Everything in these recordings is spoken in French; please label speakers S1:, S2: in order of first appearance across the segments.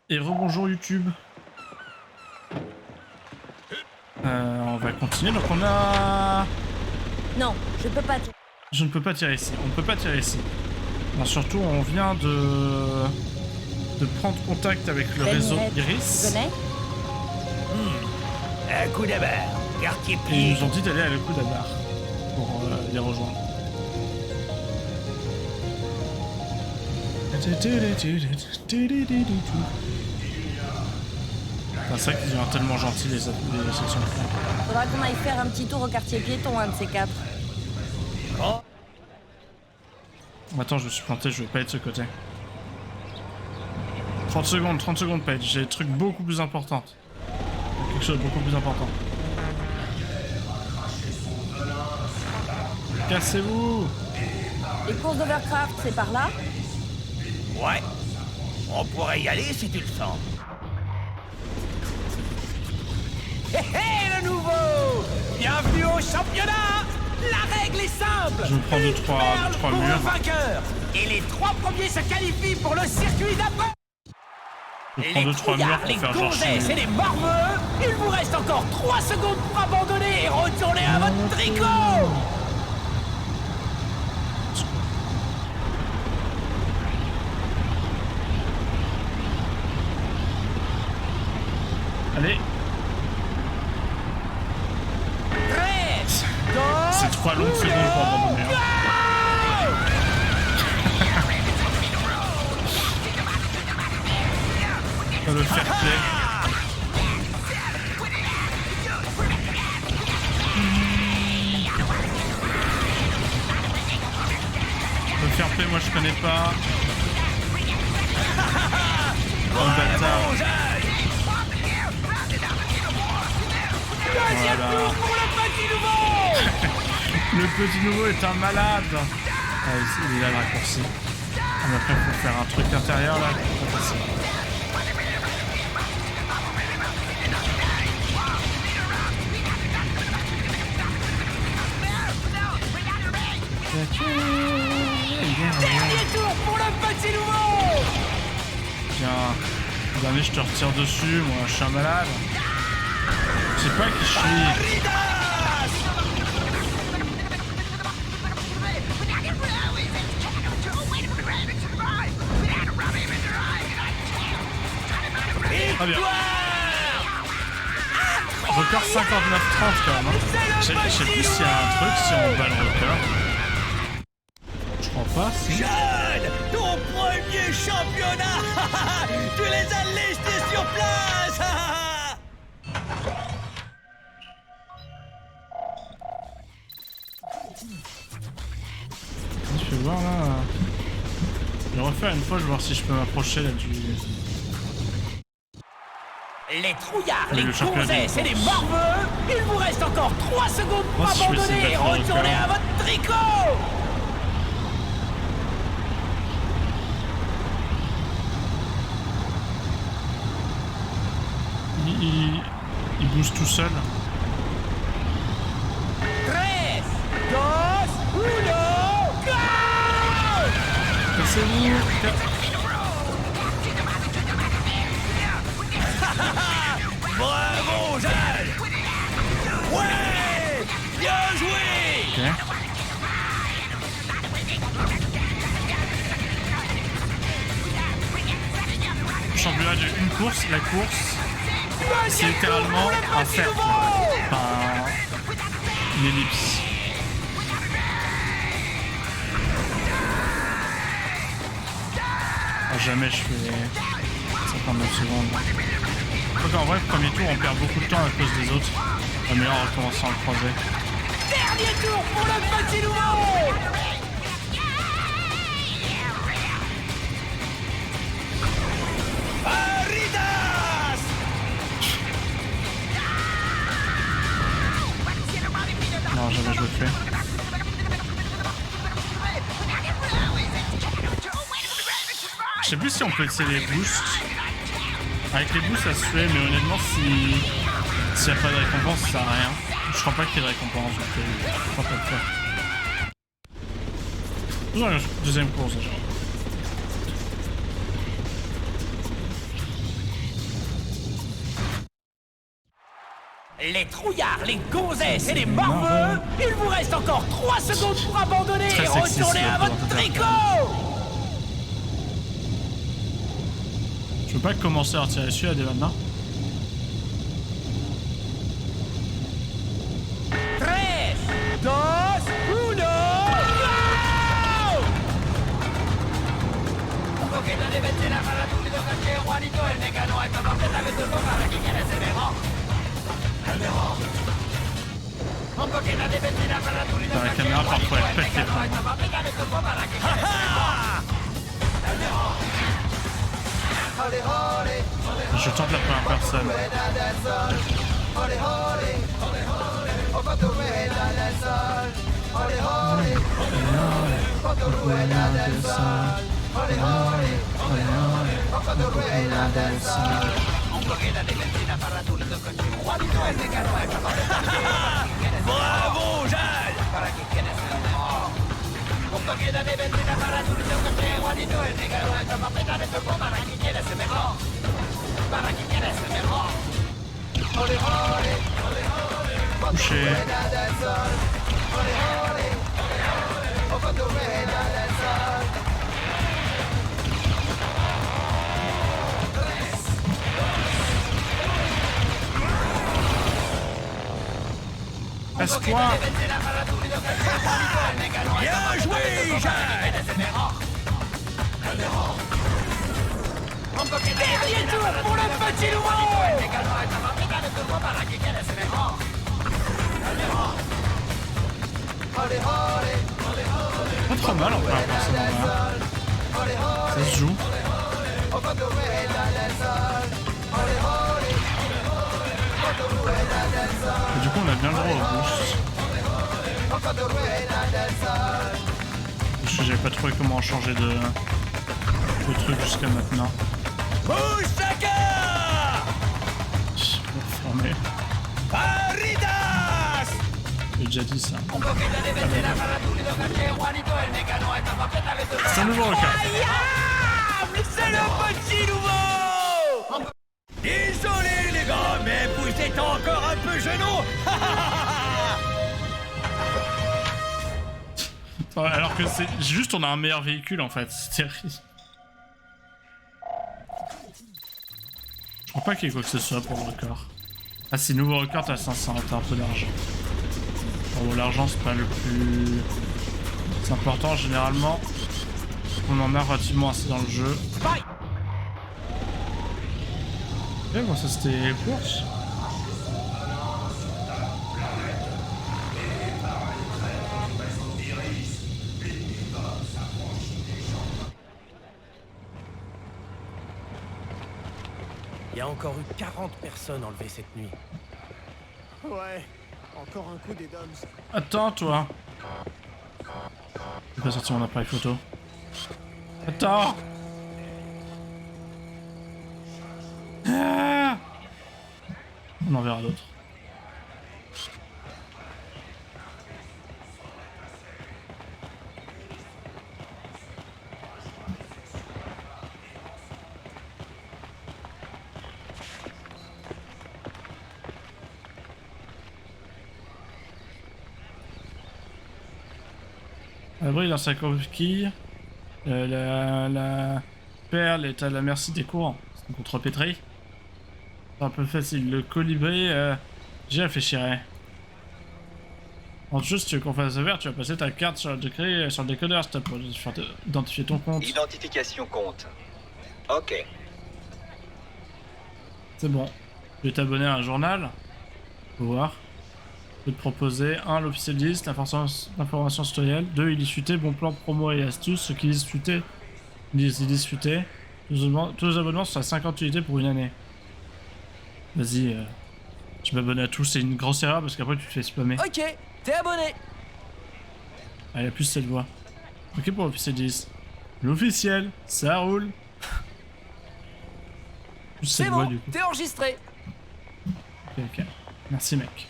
S1: Et rebonjour YouTube. On va continuer, donc on a...
S2: Non, je peux pas.
S1: Je ne peux pas tirer ici, on ne peut pas tirer ici. Non, surtout, on vient de prendre contact avec le réseau Iris.
S2: Tu connais?
S3: Un coup de barre, quartier
S1: Et ils
S3: pied.
S1: nous ont dit d'aller à le coup d'Abar pour les rejoindre. C'est vrai qu'ils sont tellement gentils les sections.
S2: Faudra qu'on aille faire un petit tour au quartier piéton, un de ces quatre.
S3: Oh,
S1: Attends, je me suis planté, je vais pas être de ce côté. 30 secondes, Paige. J'ai des trucs beaucoup plus importants. Quelque chose de beaucoup plus important. Cassez-vous!
S2: Les courses d'Overcraft, c'est par là?
S3: ouais. On pourrait y aller si tu le sens. Hé hé, le nouveau! Bienvenue au championnat! La règle est simple!
S1: Je me prends deux, trois
S3: pour
S1: murs.
S3: le vainqueur! Et les 3 premiers se qualifient pour le circuit d'après!
S1: Je prends
S3: Les
S1: 2-3 murs
S3: trouillards,
S1: pour
S3: les
S1: faire
S3: gonzesses et
S1: genre
S3: les barbeux, il vous reste encore 3 secondes pour abandonner et retourner à votre tricot!
S1: Allez,
S3: 13, 2,
S1: c'est 3 longues secondes pour abandonner. Hein. Le fair play. Le fair play, moi je connais pas. Oh bâtard.
S3: Deuxième
S1: Voilà.
S3: tour pour le petit nouveau!
S1: Le petit nouveau est un malade. Ah, il est là le raccourci. Ah, mais après, il faut faire un truc intérieur là. C'est pas facile.
S3: Dernier tour pour le petit nouveau!
S1: Tiens, dernier, je te retire dessus. Moi, je suis un malade. Je sais pas qui je suis.
S3: Ridas!
S1: Très bien.
S3: Victoire!
S1: Record 59-30 quand même. Hein. Je sais plus s'il y a un truc, si on bat le record. Je crois pas, si.
S3: Jeanne, ton premier championnat! Tu les as lestés sur place!
S1: Je vais voir là. Je vais refaire une fois, je vais voir si je peux m'approcher là du.
S3: Les trouillards,
S1: Oui,
S3: les
S1: le championnat
S3: gonzesses
S1: des
S3: et les
S1: courses.
S3: barbeux, il vous reste encore 3 secondes pour
S1: Moi, si je vais essayer de
S3: abandonner et
S1: battre le
S3: retourner
S1: record.
S3: à votre tricot!
S1: Il bouge tout seul.
S3: 13, 2, 1, go!
S1: Cassez-vous.
S3: Bravo, Jeanne! Ouais! Bien joué!
S1: Ok. Championnat de une course, la course, c'est littéralement un cercle, enfin une ellipse. Ah, jamais je fais 59 secondes. Donc en vrai, le premier tour, on perd beaucoup de temps à cause des autres. Mais là, on recommence à le croiser.
S3: Dernier tour pour le petit nouveau! Aridas!
S1: Non, jamais je le fais. Je sais plus si on peut essayer les boosts. Avec les boosts, ça se fait, mais honnêtement, s'il n'y a pas de récompense, ça sert à rien. Je crois pas qu'il y ait de récompense, donc je crois pas le faire. Non, deuxième course déjà.
S3: Les trouillards, les gonzesses et les morveux, il vous reste encore 3 secondes pour abandonner
S1: Très
S3: et
S1: sexiste,
S3: retourner à
S1: le
S3: votre
S1: présentateur.
S3: tricot.
S1: Je veux pas commencer à tirer dessus là dès maintenant.
S3: 3, 2, 1, go!
S1: Dans la caméra, parfois elle pète les plombs. Je tente la première personne.
S3: Bravo, Jal!
S1: Touché. Passe-toi.
S3: Bien joué, Jal! Dernier tour pour le petit nouveau!
S1: Pas trop mal en première personne. Hein. Ça se joue. Et du coup on a bien le droit au boost. Parce que j'avais pas trouvé comment changer de truc jusqu'à maintenant.
S3: Moussaka!
S1: Formé.
S3: Paridas!
S1: J'ai déjà dit ça. C'est un nouveau requin.
S3: Incroyable! C'est le petit nouveau! Désolé les gars, mais vous êtes encore un peu genoux!
S1: Alors que c'est juste on a un meilleur véhicule en fait, c'est terrible. Je crois pas qu'il y ait quoi que ce soit pour le record. Ah si, nouveau record t'as 500, t'as un peu d'argent. Bon, l'argent c'est pas le plus... C'est important généralement. On en a relativement assez dans le jeu. Ok, bon ça c'était les courses.
S3: Il y a encore eu 40 personnes enlevées cette nuit.
S4: Ouais, encore un coup des Doms.
S1: Attends toi. J'ai pas sorti mon appareil photo. Attends. Ah, on en verra d'autres. Abri dans sa coquille, la perle est à la merci des courants. C'est contre pétri. C'est un peu facile. Le colibri, j'y réfléchirai. En tout cas, si tu veux qu'on fasse vert, tu vas passer ta carte sur le décodeur, c'est pour identifier ton compte.
S5: Identification compte. Ok.
S1: C'est bon. Je vais t'abonner à un journal. Faut voir. Je vais te proposer 1. L'officiel liste, l'information citoyenne. 2. Il discutait, bon plan promo et astuces. Ceux qui discutaient, discutaient. Tous les abonnements sont à 50 unités pour une année. Vas-y, je m'abonne à tous. C'est une grosse erreur parce qu'après tu te fais spammer.
S3: Ok, t'es abonné.
S1: Ah, il a plus cette voix. Ok pour l'officiel liste. L'officiel, ça roule. Plus
S3: C'est
S1: cette voix
S3: bon,
S1: du coup.
S3: t'es enregistré.
S1: Ok. Merci mec.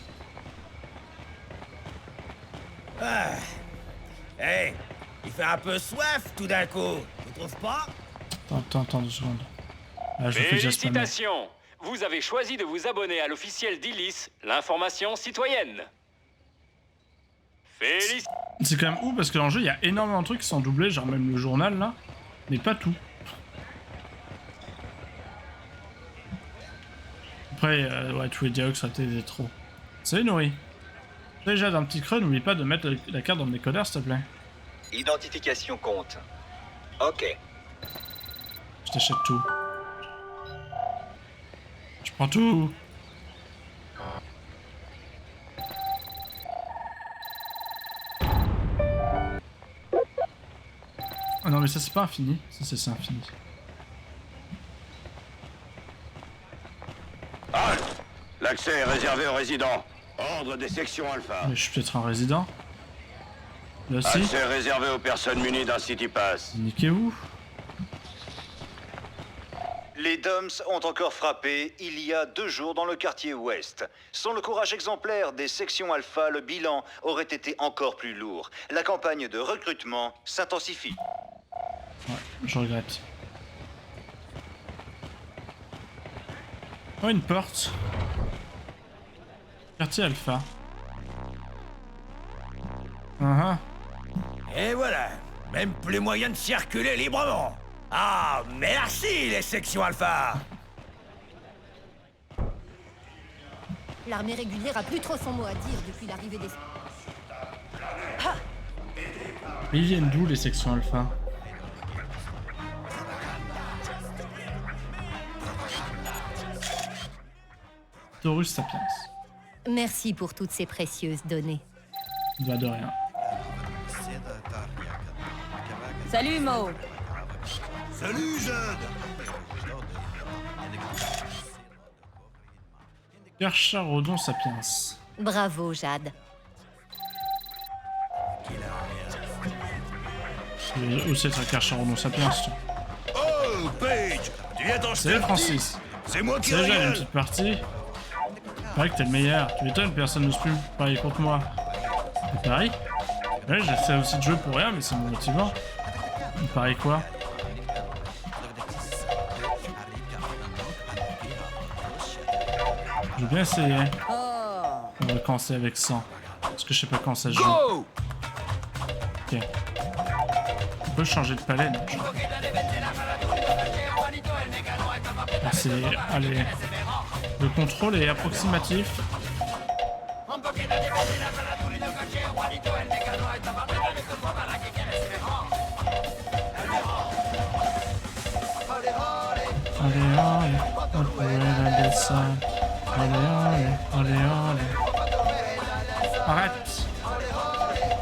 S3: Hey, il fait un peu soif tout d'un coup, tu trouves pas?
S1: Attends 2 secondes. Ah, je fais déjà spammer.
S6: Félicitations! vous avez choisi de vous abonner à l'officiel d'Illis, l'information citoyenne. Félicitations.
S1: C'est quand même ouf parce que dans le jeu, il y a énormément de trucs qui sont doublés, genre même le journal là, mais pas tout. Après, ouais, tous les dialogues ça été trop. Salut Nourri. Déjà d'un petit creux, n'oublie pas de mettre la carte dans le décodeur s'il te plaît.
S5: Identification compte. Ok.
S1: Je t'achète tout. Je prends tout. Ah non mais ça c'est pas infini, ça c'est infini.
S7: Halt! L'accès est réservé aux résidents. Ordre des sections Alpha.
S1: Mais je suis peut-être un résident. Là aussi.
S7: Accès réservé aux personnes munies d'un City Pass.
S1: Niquez-vous.
S8: Les DOMS ont encore frappé il y a 2 jours dans le quartier ouest. Sans le courage exemplaire des sections Alpha, le bilan aurait été encore plus lourd. La campagne de recrutement s'intensifie.
S1: Ouais, je regrette. Oh, une porte. Quartier Alpha.
S3: Et voilà, même plus moyen de circuler librement. Ah, merci les sections Alpha.
S9: L'armée régulière a plus trop son mot à dire depuis l'arrivée des...
S1: Mais ils viennent d'où les sections Alpha? Taurus Sapiens.
S9: Merci pour toutes ces précieuses données.
S1: Bah de rien.
S2: Salut Mo.
S3: Salut Jade.
S1: Kercharodon Sapiens.
S9: Bravo, Jade.
S1: Je vais aussi être un Kercharodon Sapiens.
S3: Oh, Paige, tu viens t'en
S1: Salut Francis.
S3: C'est moi qui
S1: C'est déjà une
S3: régale.
S1: petite partie. Pareil que t'es le meilleur. Tu m'étonnes, personne n'ose plus parier contre moi. Et pareil. Ouais, j'essaie aussi de jouer pour rien, mais c'est mon motivant. Il paraît quoi? Je vais bien essayer. On va commencer avec 100. Parce que je sais pas quand ça se joue.
S3: Go!
S1: Ok. On peut changer de palais, non, je crois. Ah, c'est... Allez. Le contrôle est approximatif. Allez, allez, on pourrait la descendre. Allez, allez, allez, allez. Arrête.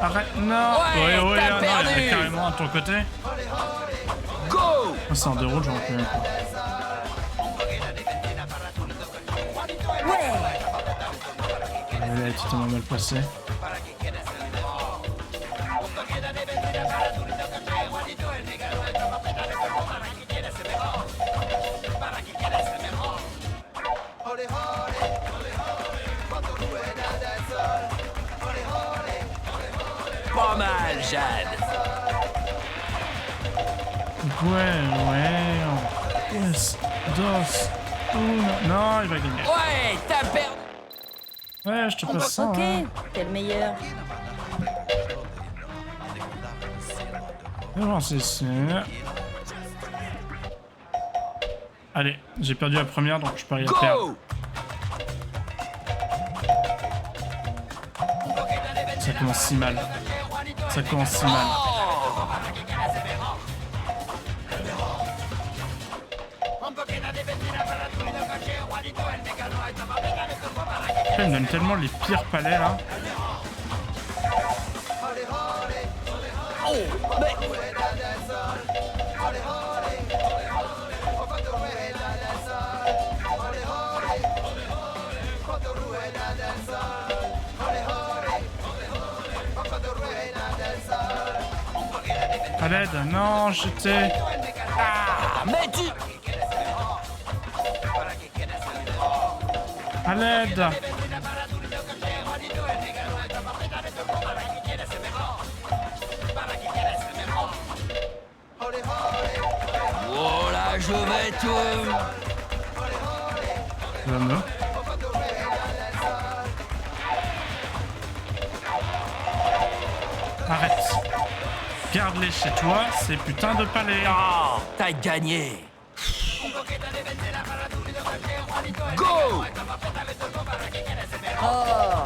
S1: Arrête, non.
S3: Ouais,
S1: ouais,
S3: t'as
S1: non,
S3: perdu.
S1: il y a carrément à ton côté.
S3: Go!
S1: Ah, c'est en 2 roues, j'en peux même pas. Elle a été tellement mal placée.
S3: Pas mal, Jade.
S1: Ouais. Yes. Dos. Uno. Non, il va gagner.
S3: Ouais, t'as perdu.
S1: Ouais, je te passe ça.
S2: Ok,
S1: Hein.
S2: t'es le meilleur.
S1: Non, c'est ça. Allez, j'ai perdu la première, donc je parie à perdre.
S3: Go!
S1: Ça commence si mal. Ça commence si mal. Il me donne tellement les pires palais là.
S3: Oh, mais...
S1: À l'aide, non, j'étais.
S3: Ah, mais tu...
S1: À l'aide.
S3: Oh là, je vais te...
S1: Fameux. Arrête. Garde-les chez toi, ces putains de palais.
S3: Ah, t'as gagné. Go!
S2: Oh.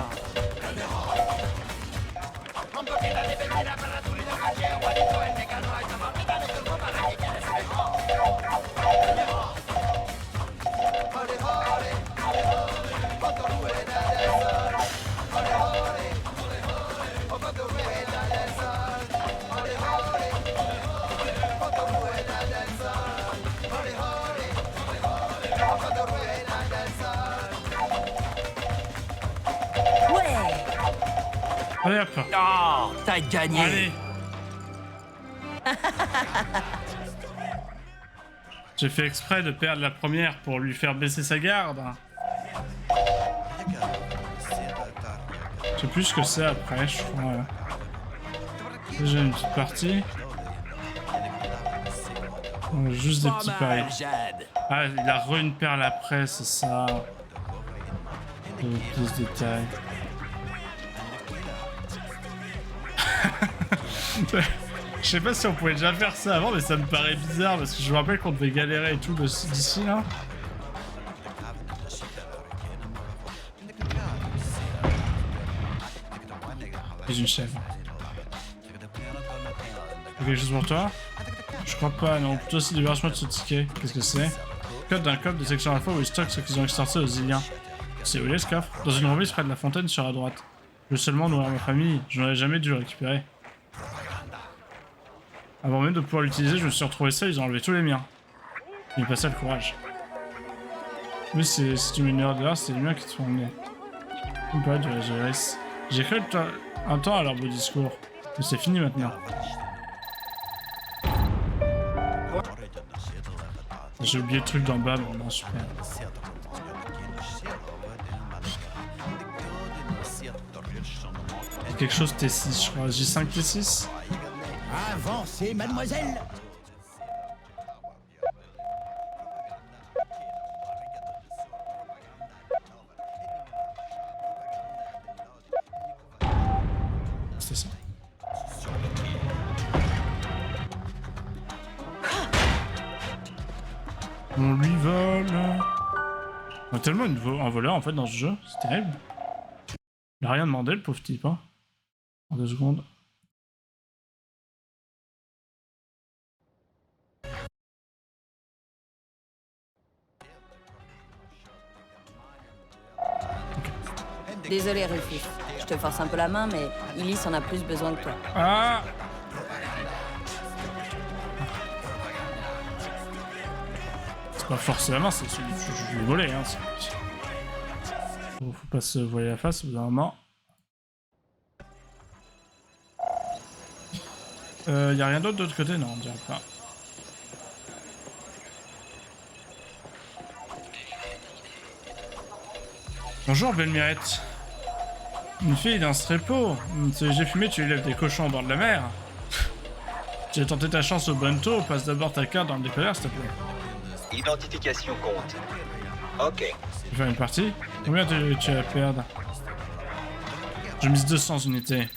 S1: Allez hop.
S3: Ah, t'as gagné.
S1: Allez. J'ai fait exprès de perdre la première pour lui faire baisser sa garde. Je sais plus ce que c'est après, je crois. J'ai une petite partie. Juste des petits paris. Ah, il a une perle après, c'est ça. Plus de détails. Je sais pas si on pouvait déjà faire ça avant, mais ça me paraît bizarre parce que je me rappelle qu'on devait galérer et tout d'ici là. J'ai une chèvre. Y'a quelque chose pour toi? Je crois pas, non. Plutôt c'est libération de ce ticket. Qu'est-ce que c'est? Code d'un coffre de section alpha où ils stockent ce qu'ils ont extorqué aux Iliens. C'est où il est ce coffre? Dans une remise près de la fontaine sur la droite. Je veux seulement nourrir ma famille. Je n'aurais jamais dû le récupérer. Avant même de pouvoir l'utiliser, je me suis retrouvé seul, ils ont enlevé tous les miens. Il me passait le courage. Mais si tu mets une erreur dehors, c'est les miens qui te font emmener. Ou pas, j'ai cru un temps à leur beau discours. Mais c'est fini maintenant. J'ai oublié le truc d'en bas, mais non, super. Quelque chose T6, je crois. J5 T6.
S3: Avancez, mademoiselle.
S1: C'est ça. On lui vole. On a tellement un voleur en fait dans ce jeu, c'est terrible. Il a rien demandé le pauvre type, hein. En 2 secondes.
S2: Désolé, Rufus. Je te force un peu la main, mais Illis en a plus besoin que toi.
S1: Ah! C'est pas forcer la main, c'est je vais voler, hein. Faut pas se voiler la face, au bout d'un moment. Y'a rien d'autre de l'autre côté? Non, on dirait pas. Bonjour, belle Mirette. Une fille d'un trépeau. J'ai fumé, tu élèves des cochons au bord de la mer. Tu as tenté ta chance au bento, passe d'abord ta carte dans le dépanneur, s'il te plaît.
S5: Identification compte. Ok.
S1: Tu veux faire une partie? Combien tu as à perdre? Je mise 200 unités.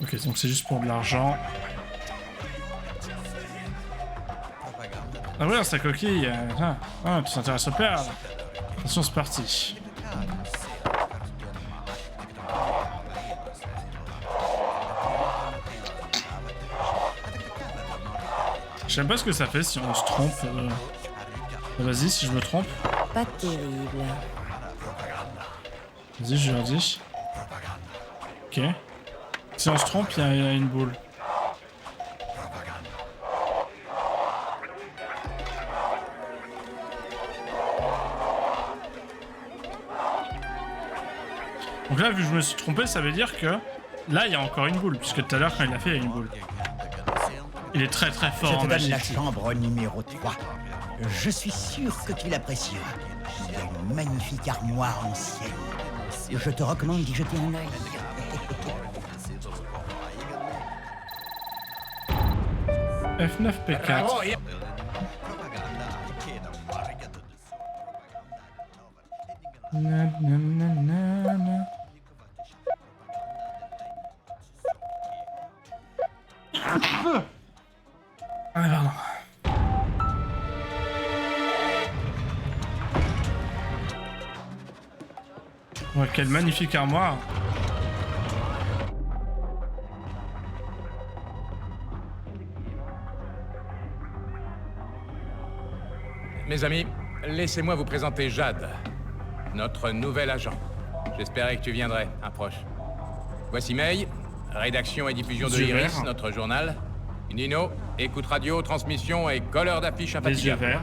S1: Ok, donc c'est juste pour de l'argent. Ah ouais, sa coquille. Ah, tu t'intéresses aux perles. Attention, c'est parti. Je sais pas ce que ça fait si on se trompe. Vas-y, si je me trompe.
S2: Pas terrible.
S1: Vas-y, je leur dis. Ok. Si on se trompe, il y a une boule. Donc là, vu que je me suis trompé, ça veut dire que là, il y a encore une boule, puisque tout à l'heure, quand il l'a fait, il y a une boule. Il est très très fort
S3: Je
S1: en
S3: te donne
S1: magie.
S3: la chambre numéro 3. Je suis sûr que tu l'apprécieras. Il y a une magnifique armoire ancienne. Je te recommande d'y jeter un œil.
S1: F9P4. Na, na, na, na, na. Ah, pardon. Ouais, quelle magnifique armoire.
S10: Mes amis, laissez-moi vous présenter Jade, notre nouvel agent. J'espérais que tu viendrais. Approche. Voici May, rédaction et diffusion de
S1: Yeux
S10: Iris,
S1: verts.
S10: notre journal. Nino, écoute radio, transmission et colleur d'affiches
S1: Les yeux
S10: infatigable.
S1: verts.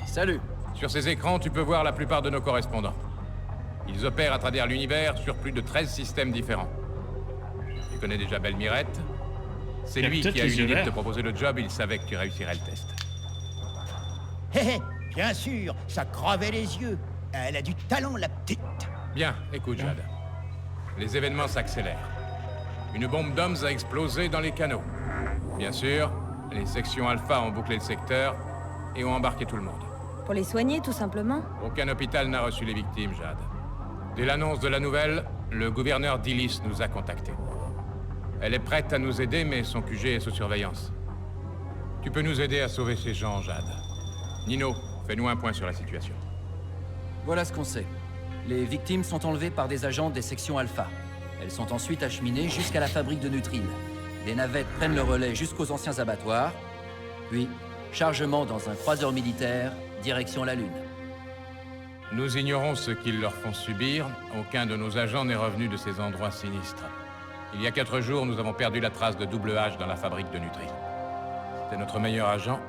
S10: Salut. Sur ces écrans, tu peux voir la plupart de nos correspondants. Ils opèrent à travers l'univers sur plus de 13 systèmes différents. Tu connais déjà Belle Mirette? C'est
S1: Il y a
S10: lui
S1: peut-être
S10: qui a eu
S1: les yeux
S10: l'idée de te
S1: verts.
S10: proposer le job, il savait que tu réussirais le test.
S3: Hé hé, bien sûr, ça crevait les yeux. Elle a du talent, la petite.
S10: Bien, écoute, Jade. Les événements s'accélèrent. Une bombe d'hommes a explosé dans les canaux. Bien sûr, les sections Alpha ont bouclé le secteur et ont embarqué tout le monde.
S2: Pour les soigner, tout simplement.
S10: Aucun hôpital n'a reçu les victimes, Jade. Dès l'annonce de la nouvelle, le gouverneur d'Illis nous a contactés. Elle est prête à nous aider, mais son QG est sous surveillance. Tu peux nous aider à sauver ces gens, Jade. Nino, fais-nous un point sur la situation.
S11: Voilà ce qu'on sait. Les victimes sont enlevées par des agents des sections Alpha. Elles sont ensuite acheminées jusqu'à la fabrique de Nutril. Des navettes prennent le relais jusqu'aux anciens abattoirs, puis chargement dans un croiseur militaire, direction la Lune.
S10: Nous ignorons ce qu'ils leur font subir. Aucun de nos agents n'est revenu de ces endroits sinistres. Il y a 4 jours, nous avons perdu la trace de Double H dans la fabrique de Nutril. C'était notre meilleur agent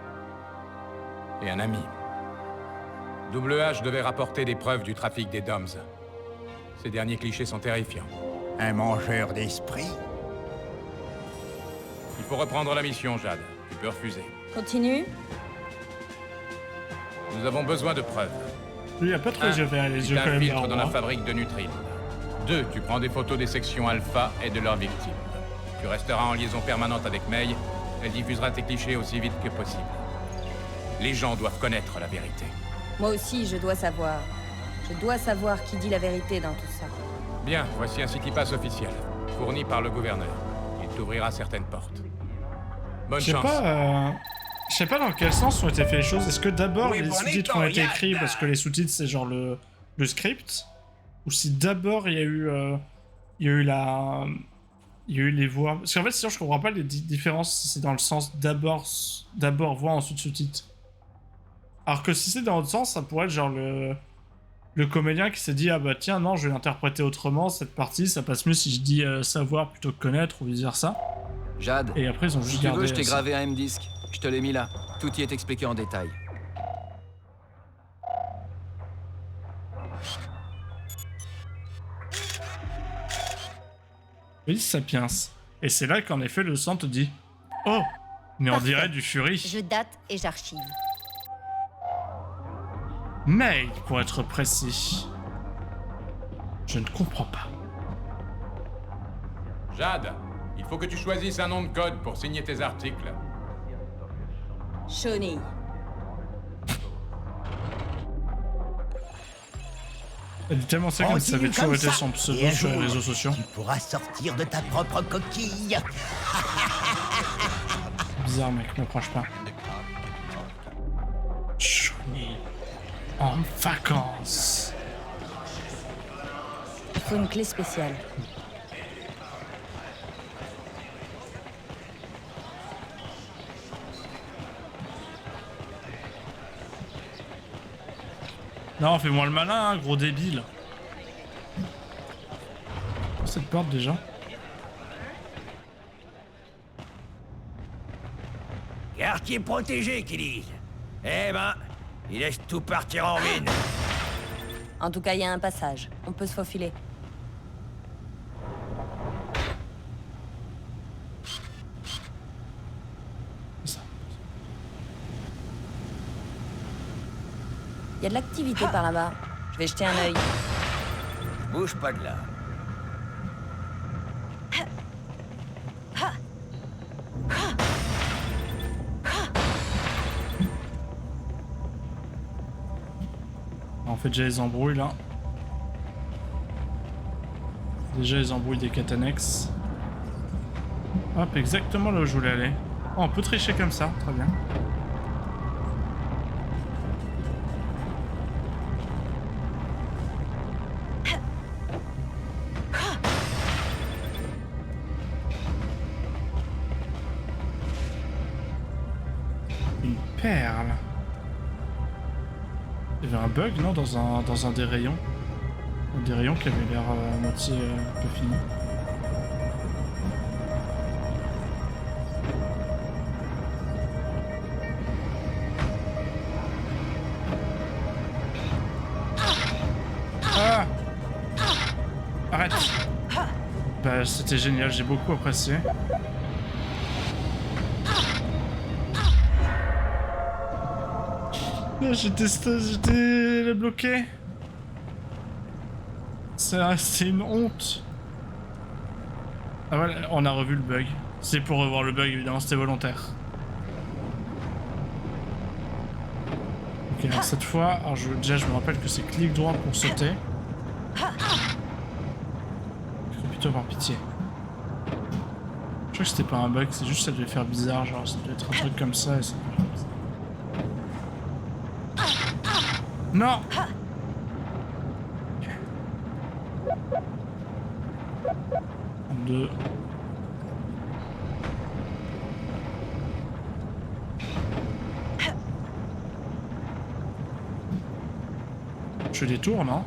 S10: et un ami. Double H devait rapporter des preuves du trafic des DOMS. Ces derniers clichés sont terrifiants.
S3: Un mangeur d'esprit.
S10: Il faut reprendre la mission, Jade. Tu peux refuser.
S2: Continue.
S10: Nous avons besoin de preuves.
S1: Lui, il a pas trop les yeux verts, les
S10: Tu
S1: yeux quand même
S10: t'infiltres
S1: verts.
S10: dans la fabrique de Nutril. 2, tu prends des photos des sections Alpha et de leurs victimes. Tu resteras en liaison permanente avec May. Elle diffusera tes clichés aussi vite que possible. Les gens doivent connaître la vérité.
S2: Moi aussi, je dois savoir. Je dois savoir qui dit la vérité dans tout ça.
S10: Bien, voici un Citypass officiel, fourni par le gouverneur. Il t'ouvrira certaines portes. Bonne
S1: Je sais
S10: chance.
S1: pas, je sais pas dans quel sens ont été fait les choses. Est-ce que d'abord
S3: Oui,
S1: les
S3: bon,
S1: sous-titres ont été
S3: regarde.
S1: écrits parce que les sous-titres c'est genre le script, ou si d'abord il y a eu les voix. Parce qu'en fait sinon je comprends pas les différences si c'est dans le sens d'abord voix ensuite sous-titres. Alors que si c'est dans l'autre sens, ça pourrait être genre le comédien qui s'est dit ah bah tiens non je vais l'interpréter autrement cette partie, ça passe mieux si je dis savoir plutôt que connaître ou vice versa.
S11: Jade,
S1: Et après ils ont
S11: si
S1: juste
S11: tu
S1: gardé
S11: veux, je t'ai
S1: ça.
S11: gravé un M-Disc. Je te l'ai mis là. Tout y est expliqué en détail.
S1: Oui, Sapiens. Et c'est là qu'en effet le sang te dit oh, mais on
S9: Parfait.
S1: dirait du Fury.
S9: Je date et j'archive.
S1: Mais, pour être précis, je ne comprends pas.
S10: Jade, il faut que tu choisisses un nom de code pour signer tes articles.
S2: Shawnee.
S1: Elle est tellement sec que ça avait
S3: Continue
S1: toujours
S3: comme
S1: été
S3: ça.
S1: son pseudo
S3: Et un
S1: sur les
S3: jour,
S1: réseaux sociaux.
S3: Tu pourras sortir de ta propre coquille.
S1: Bizarre, mec, m'approche pas. Shawnee. En vacances.
S2: Il faut une clé spéciale.
S1: Non, fais-moi le malin, hein, gros débile. Cette porte déjà.
S3: Quartier protégé, qu'ils disent. Eh ben, il laisse tout partir en ruine.
S2: En tout cas, il y a un passage. On peut se faufiler. y a de l'activité par là-bas. Je vais jeter un œil.
S3: Bouge pas de là.
S1: On fait déjà les embrouilles là. Déjà les embrouilles des Catanex. Hop, exactement là où je voulais aller. Oh, on peut tricher comme ça, très bien. Une perle. Il y avait un bug, non, dans un des rayons. Des rayons qui avaient l'air à moitié peu fini. Ah! Arrête! Bah, c'était génial, j'ai beaucoup apprécié. J'étais bloqué. C'est une honte. Ah voilà, on a revu le bug. C'est pour revoir le bug, évidemment, c'était volontaire. Ok, alors cette fois, alors déjà je me rappelle que c'est clic droit pour sauter. Il faut plutôt avoir pitié. Je crois que c'était pas un bug, c'est juste que ça devait faire bizarre, genre ça devait être un truc comme ça et ça devait faire bizarre. Non! Deux. Je détourne, non?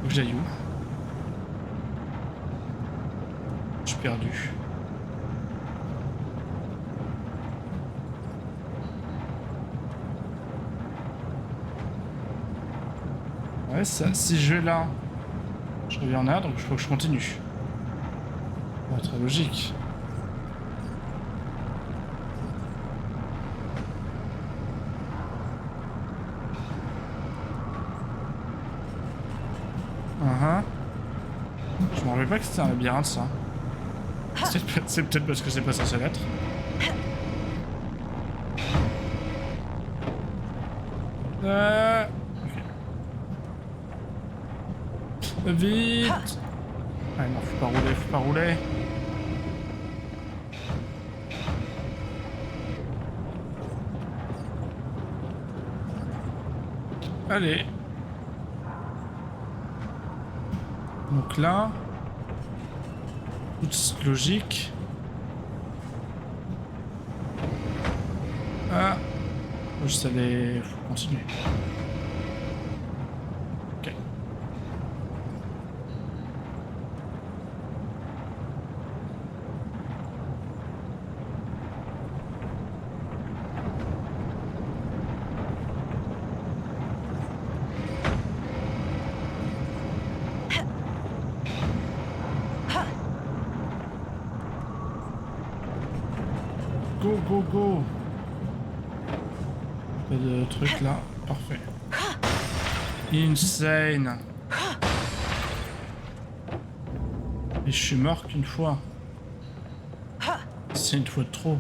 S1: Faut que j'aille où? Je suis perdu. Ouais, ça, si je vais là, je reviens en arrière, donc il faut que je continue. Ouais, très logique. Je me rappelle pas que c'était un labyrinthe, ça. C'est peut-être parce que c'est pas censé l'être. Ok. Vite. Ah non, faut pas rouler, faut pas rouler. Allez. Donc là, toute logique. Ah, juste aller, faut continuer. Ok. Go, go, go. Pas de truc là. Parfait. Insane. Et je suis mort qu'une fois. C'est une fois de trop.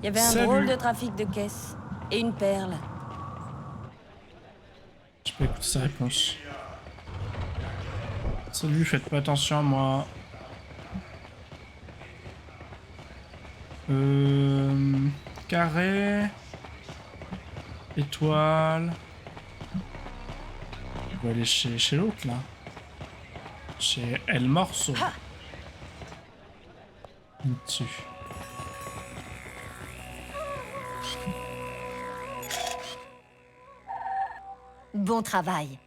S2: Il y avait un drôle de trafic de caisse. Et une perle.
S1: Je peux écouter sa réponse. Salut, faites pas attention à moi. Carré. Étoile. On va aller chez l'autre là. Chez El Morceau. Dessus.
S9: Bon travail.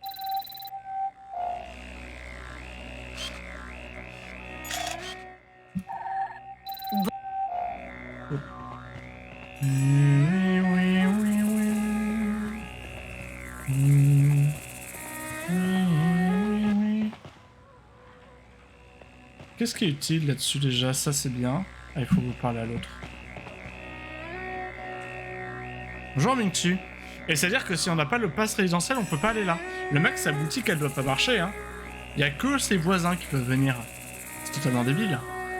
S1: Oui, oui, oui, oui. Oui, oui, oui. Qu'est-ce qui est utile là-dessus déjà? Ça c'est bien. Ah, il faut vous parler à l'autre. Bonjour Mingtu. Et c'est-à-dire que si on n'a pas le pass résidentiel, on peut pas aller là. Le mec, sa boutique, elle doit pas marcher, hein. Il y a que ses voisins qui peuvent venir. C'est totalement débile.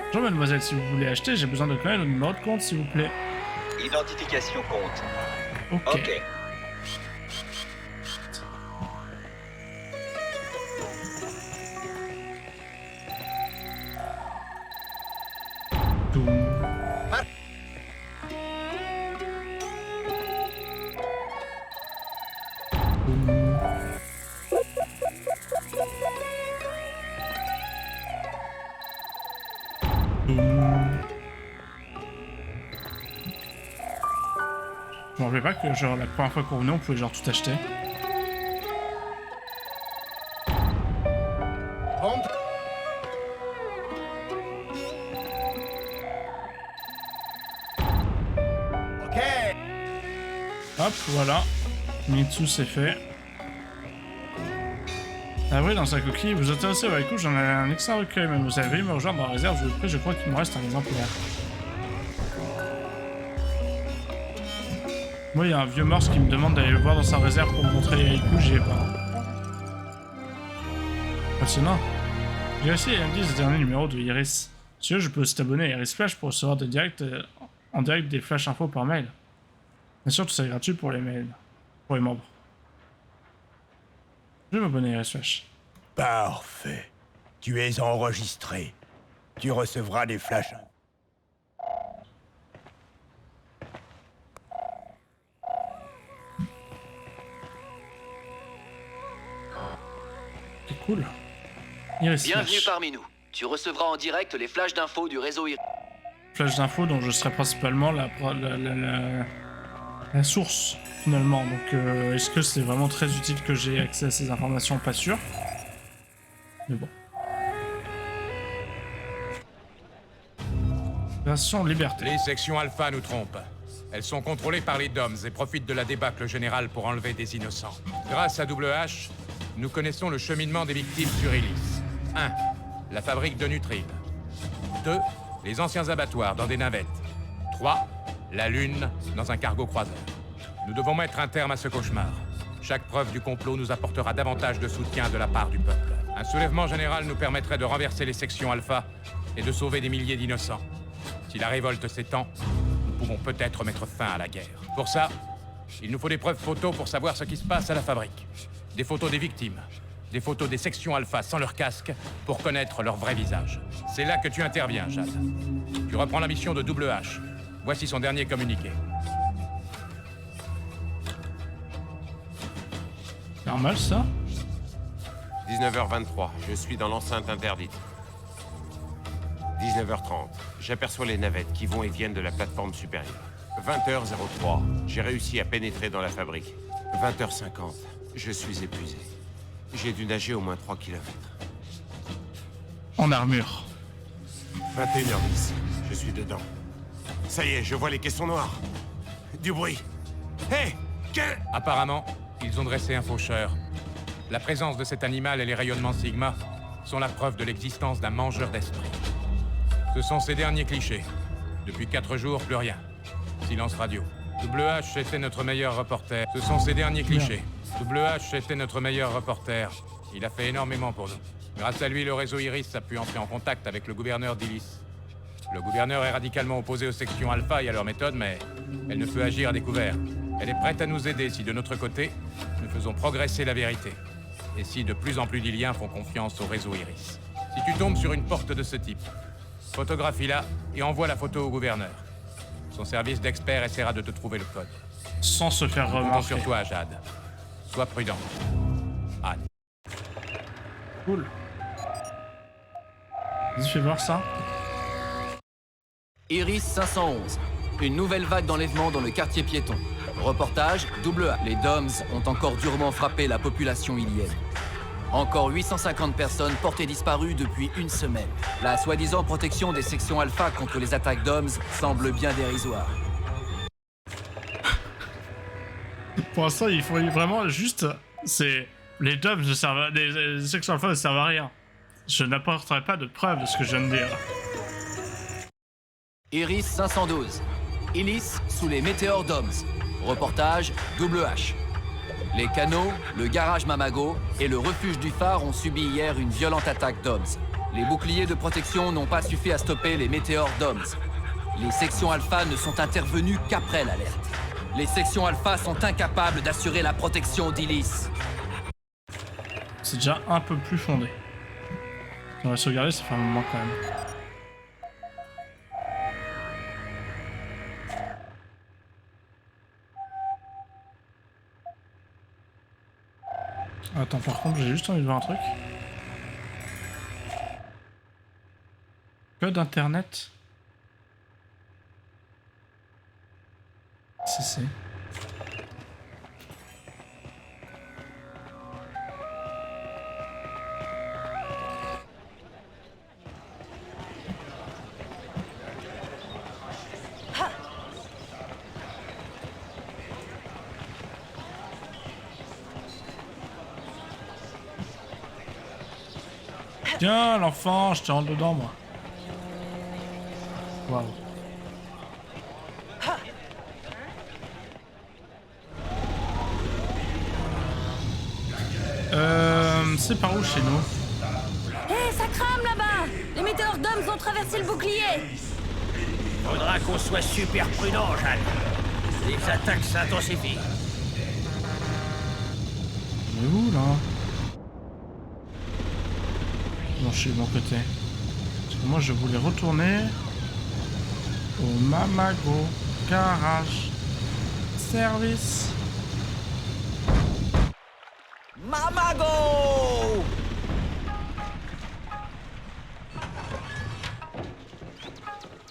S1: Bonjour mademoiselle, si vous voulez acheter, j'ai besoin de connaître le numéro de compte, s'il vous plaît.
S5: Identification compte.
S1: Ok. Boum. Je me rappelais pas que genre la première fois qu'on venait on pouvait genre tout acheter.
S3: Ok.
S1: Hop, voilà. Mitsu c'est fait. Ah oui, dans sa coquille, vous intéressez à l'écoute, j'en ai un excellent recueil, mais vous avez me rejoindre dans la réserve, je vous prie, je crois qu'il me reste un exemplaire. Moi, il y a un vieux morse qui me demande d'aller le voir dans sa réserve pour me montrer les haïkus, j'y ai pas. Passionnant. J'ai aussi M10 le dernier numéro de Iris. Si tu veux, je peux aussi t'abonner à Iris Flash pour recevoir en direct des flash infos par mail. Bien sûr, tout ça est gratuit pour les mails, pour les membres. Je vais m'abonner à Iris Flash.
S3: Parfait. Tu es enregistré. Tu recevras des flashs.
S1: C'est cool. Iris
S11: Bienvenue
S1: Flash.
S11: parmi nous. Tu recevras en direct les flashs d'infos du réseau Iris.
S1: Flash d'infos dont je serai principalement la source finalement. Donc est-ce que c'est vraiment très utile que j'ai accès à ces informations? Pas sûr. Mais bon. Version liberté.
S10: Les sections Alpha nous trompent. Elles sont contrôlées par les DOMS et profitent de la débâcle générale pour enlever des innocents. Grâce à WH, nous connaissons le cheminement des victimes sur Illis. 1. La fabrique de Nutril. 2. Les anciens abattoirs dans des navettes. 3. La Lune dans un cargo croiseur. Nous devons mettre un terme à ce cauchemar. Chaque preuve du complot nous apportera davantage de soutien de la part du peuple. Un soulèvement général nous permettrait de renverser les sections Alpha et de sauver des milliers d'innocents. Si la révolte s'étend, nous pouvons peut-être mettre fin à la guerre. Pour ça, il nous faut des preuves photos pour savoir ce qui se passe à la fabrique. Des photos des victimes, des photos des sections Alpha sans leur casque pour connaître leur vrai visage. C'est là que tu interviens, Jade. Tu reprends la mission de WH. Voici son dernier communiqué.
S1: Normal ça?
S12: 19h23, je suis dans l'enceinte interdite. 19h30, j'aperçois les navettes qui vont et viennent de la plateforme supérieure. 20h03, j'ai réussi à pénétrer dans la fabrique. 20h50, je suis épuisé. J'ai dû nager au moins 3 km.
S1: En armure.
S12: 21h10, je suis dedans. Ça y est, je vois les caissons noirs. Du bruit. Hé! Quel...
S10: Apparemment, ils ont dressé un faucheur. La présence de cet animal et les rayonnements Sigma sont la preuve de l'existence d'un mangeur d'esprit. Ce sont ces derniers clichés. Depuis 4 jours, plus rien. Silence radio. WH était notre meilleur reporter. Ce sont ces derniers clichés. WH était notre meilleur reporter. Il a fait énormément pour nous. Grâce à lui, le réseau Iris a pu entrer en contact avec le gouverneur d'Illis. Le gouverneur est radicalement opposé aux sections Alpha et à leur méthode, mais elle ne peut agir à découvert. Elle est prête à nous aider si, de notre côté, nous faisons progresser la vérité. Et si de plus en plus d'Iliens font confiance au réseau Iris. Si tu tombes sur une porte de ce type, photographie-la et envoie la photo au gouverneur. Son service d'expert essaiera de te trouver le code.
S1: Sans se faire
S10: Comptons
S1: remarquer.
S10: sur toi, Jade. Sois prudent. Anne.
S1: Cool. Vas-y, fais voir ça.
S11: Iris 511. Une nouvelle vague d'enlèvement dans le quartier piéton. Reportage AA. Les DOMS ont encore durement frappé la population ilienne. Encore 850 personnes portées disparues depuis une semaine. La soi-disant protection des sections Alpha contre les attaques DOMS semble bien dérisoire.
S1: Pour l'instant, il faut vraiment juste... C'est... Les Doms ne servent... Les sections alpha ne servent à rien. Je n'apporterai pas de preuve de ce que je viens de dire.
S11: Iris 512. Illis sous les météores Doms. Reportage WH. Les canaux, le garage Mamago et le refuge du phare ont subi hier une violente attaque Doms. Les boucliers de protection n'ont pas suffi à stopper les météores Doms. Les sections alpha ne sont intervenues qu'après l'alerte. Les sections alpha sont incapables d'assurer la protection d'Illis.
S1: C'est déjà un peu plus fondé. On va sauvegarder, ça fait un moment quand même. Attends, par contre, j'ai juste envie de voir un truc. Code internet. C'est. Tiens, l'enfant, je te rentre dedans, moi. Waouh. C'est par où chez nous?
S2: Hé, ça crame là-bas! Les météores Doms ont traversé le bouclier!
S3: Faudra qu'on soit super prudent, Jeanne. Les attaques s'intensifient.
S1: Mais où, là? Non, je suis de mon côté. Parce que moi, je voulais retourner au Mamago Garage Service.
S3: Mamago!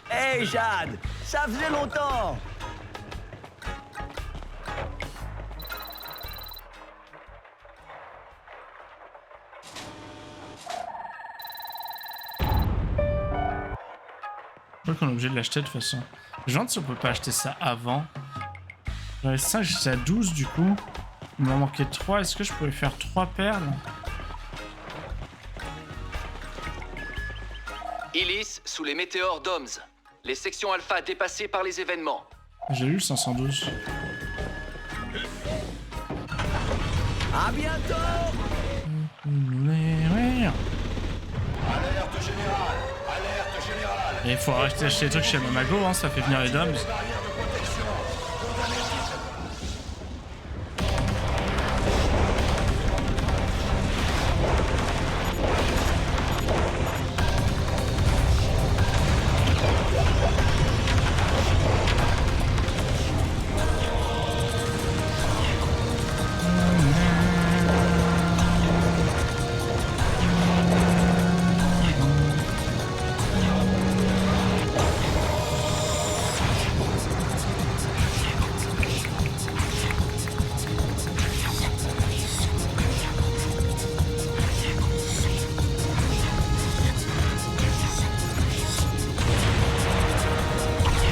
S3: Hey, Jade, ça faisait longtemps.
S1: Je crois qu'on est obligé de l'acheter de toute façon. Je me demande si on peut pas acheter ça avant. J'avais 5, j'étais à 12 du coup. Il m'en manquait 3. Est-ce que je pouvais faire 3 perles?
S11: Illis sous les météores Doms. Les sections alpha dépassées par les événements.
S1: J'ai eu le 512.
S3: À bientôt!
S7: Alerte générale! Alerte générale!
S1: Et il faut acheter les trucs chez Mamago, hein, ça fait venir les Doms.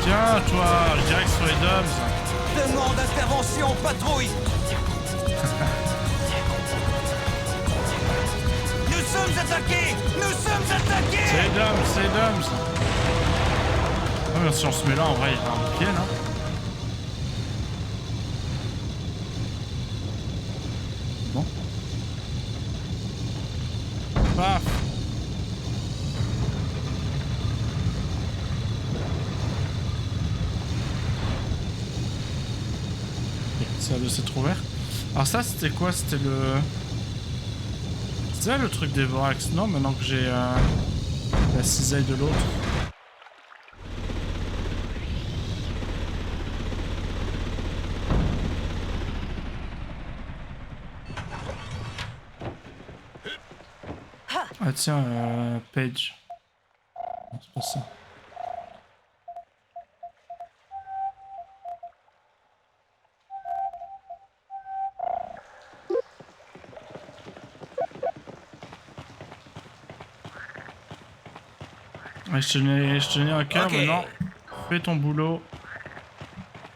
S1: Tiens, toi, je dirais que sur les Doms.
S3: Demande intervention, patrouille! Nous sommes attaqués! Nous sommes attaqués!
S1: C'est les Doms, c'est les Doms. Ah, mais si on se met là, en vrai, il y a un bouquet, là. Bon. Paf. Ça doit s'être ouvert. Alors ça c'était quoi? C'était le... C'est ça le truc des Vorax, non? Maintenant que j'ai la cisaille de l'autre. Ah tiens, Page. Non, c'est pas ça. Ouais, je tenais à cœur, maintenant. Fais ton boulot.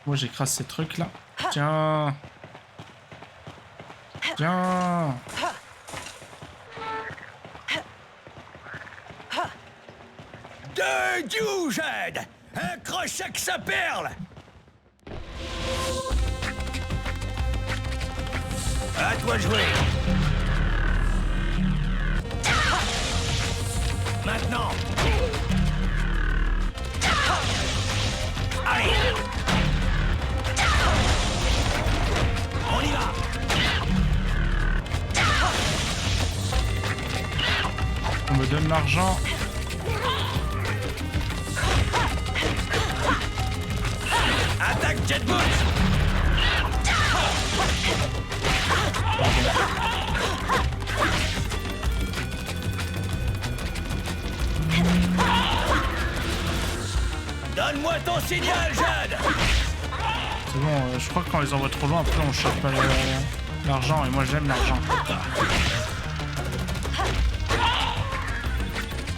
S1: Moi, j'écrase ces trucs là. Tiens. Tiens.
S3: De Dieu, Jade! Un crochet que sa perle! À toi de jouer! Maintenant! Allez! On y va!
S1: On me donne l'argent.
S3: Attaque Jet Boots! Donne-moi ton signal, Jade!
S1: C'est bon, je crois que quand ils envoient trop loin, après on chope pas l'argent, et moi j'aime l'argent.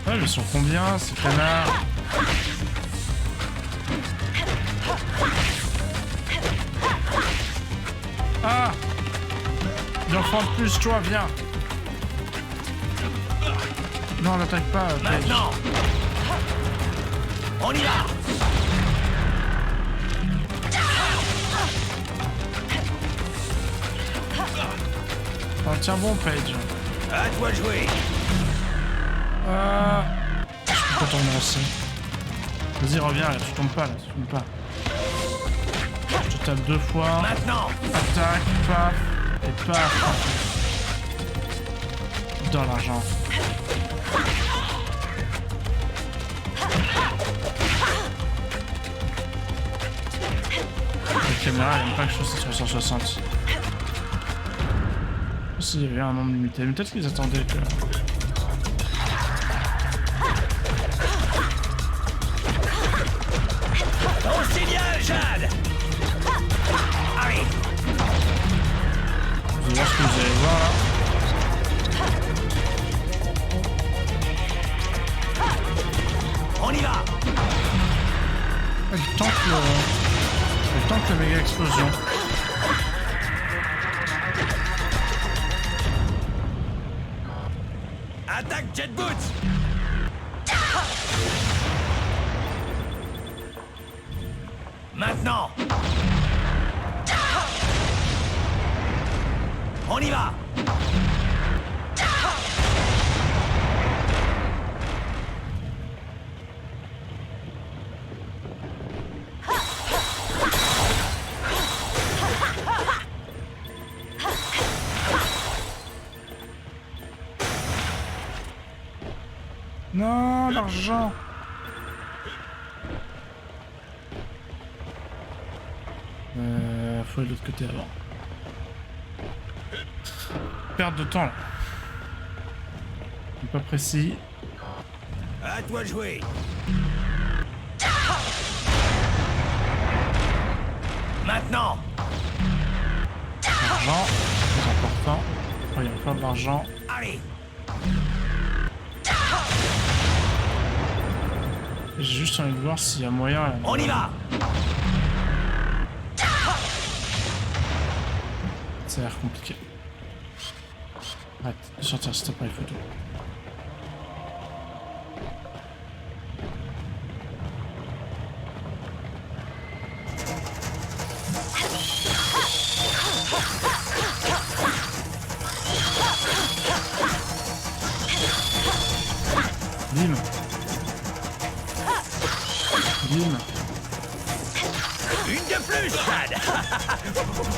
S1: Ouais, mais ils sont combien ces canards? Ah! Il en faut de plus, toi, viens! Non, n'attaque pas.
S3: Maintenant! On y va!
S1: Oh, tiens bon, Paige.
S3: À toi de jouer!
S1: Je peux pas tomber aussi. Vas-y, reviens, là, tu tombes pas, là, tu tombes pas. Je te tape 2 fois.
S3: Maintenant!
S1: Attaque, paf, et paf. Dans l'argent. La caméra, elle aime pas que je fasse sur 160. S'il y avait un nombre limité, mais peut-être qu'ils attendaient que...
S3: Ton signal, Jade! Allez!
S1: Vous allez voir ce que vous allez voir là.
S3: On y va!
S1: Elle tente le méga explosion.
S3: Attaque Jet Boots! Maintenant! On y va!
S1: Non, l'argent. Faut aller de l'autre côté avant. Perte de temps là. Pas précis.
S3: À toi de jouer! Maintenant!
S1: L'argent, c'est important. Oh, il y a encore de l'argent.
S3: Allez!
S1: J'ai juste envie de voir s'il y a moyen.
S3: On y va!
S1: Ça a l'air compliqué. Arrête de sortir cet appareil photo. Bim. Bim.
S3: Une de plus, Jade!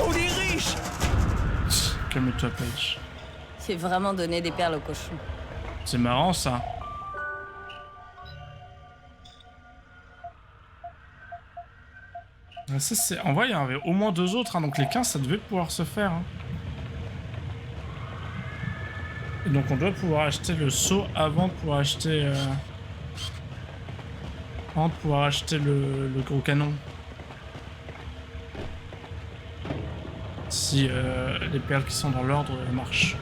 S3: On est riche!
S1: Calme-toi, Paige.
S2: C'est vraiment donner des perles aux cochons.
S1: C'est marrant, ça. Ça, c'est... En vrai, il y en avait au moins 2 autres, hein, donc les 15, ça devait pouvoir se faire. Hein. Et donc on doit pouvoir acheter le seau avant de pouvoir acheter... Avant de pouvoir acheter le gros canon. Si les perles qui sont dans l'ordre marchent.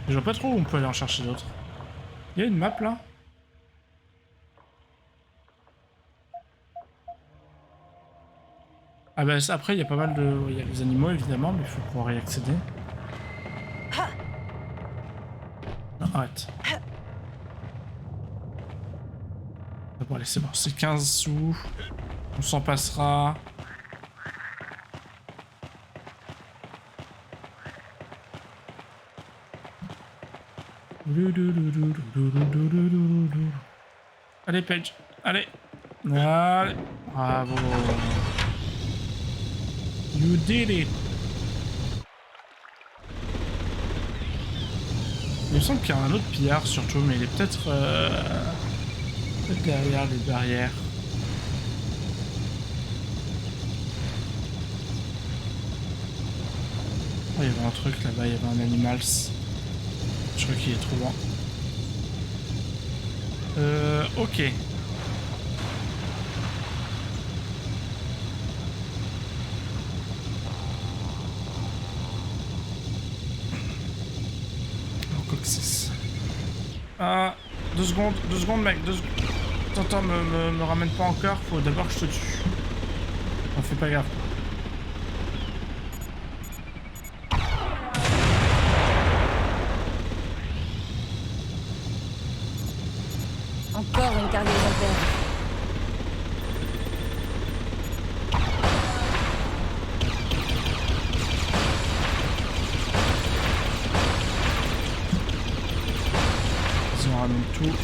S1: Je vois pas trop où on peut aller en chercher d'autres. Il y a une map là? Ah bah après, il y a pas mal de... Il y a les animaux, évidemment, mais il faut pouvoir y accéder. Non, arrête. Bon, allez, c'est bon. C'est 15 sous. On s'en passera. Allez, Paige. Allez. Allez. Bravo. You did it. Il me semble qu'il y a un autre pillard surtout, mais il est peut-être derrière les barrières. Oh, il y avait un truc là-bas, il y avait un animal. Je crois qu'il est trop loin. Ok. Ah, 2 secondes mec, 2 secondes. Attends, me ramène pas encore, faut d'abord que je te tue. On fait pas gaffe.
S2: Encore une cargaison perdue.
S1: Ramène tout.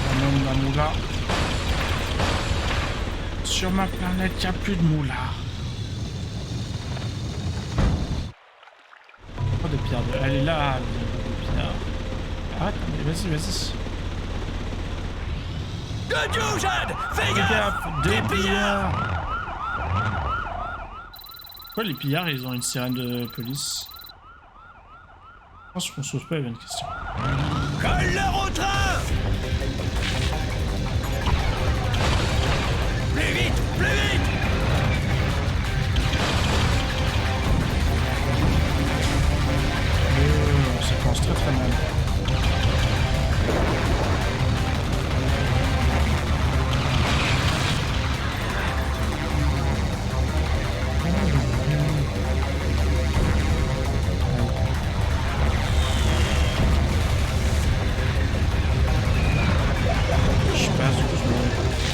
S1: Ramène la moula. Sur ma planète, il n'y a plus de moula. Oh, de pierre. Elle est là, de pierre. Arrête, vas-y, vas-y.
S3: De Dieu, Jade! Fais
S1: gaffe! Des pillards! Pourquoi les pillards, ils ont une sirène de police? Je pense qu'on se pose pas les bonnes questions.
S3: Colle-leur au train! Plus vite! Plus vite!
S1: On séquence très très mal.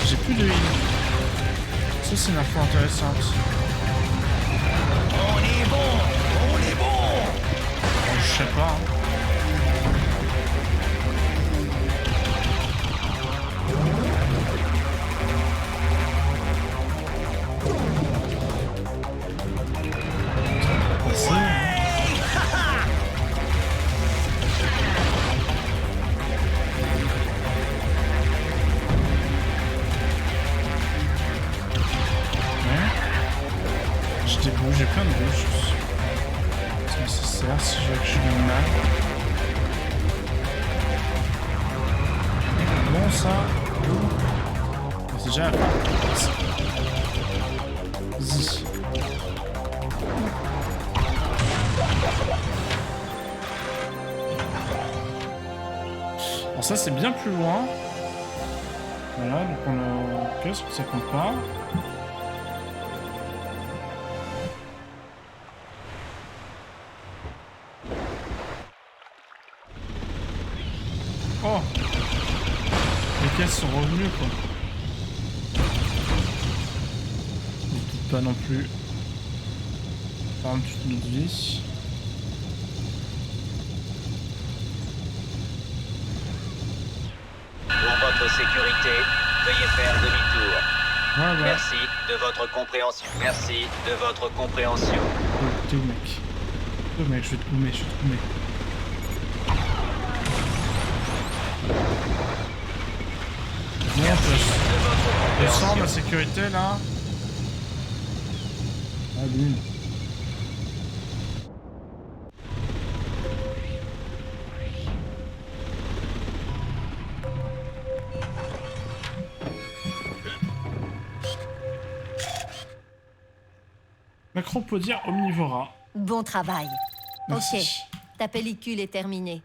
S1: J'ai plus de heal. Ça c'est une info intéressante.
S3: On est bon! On est bon!
S1: Je sais pas. Hein. J'ai plein de bouches. C'est nécessaire si je veux que je gagne mal. Bon ça. C'est déjà la fin. Vas-y. Alors ça c'est bien plus loin. Voilà, donc on a... Qu'est-ce que ça compte pas? Oh! Les caisses sont revenues quoi. Mais peut-être pas non plus. Par exemple toute notre vie.
S5: Pour votre sécurité, veuillez faire demi-tour.
S1: Ouais.
S5: Merci de votre compréhension. Merci de votre compréhension.
S1: T'es où mec? T'es où mec? Je vais te goumer, Merde, je sens ma sécurité là. Ah lui. Macropodia omnivora.
S9: Bon travail.
S1: Merci.
S9: Ok, ta pellicule est terminée.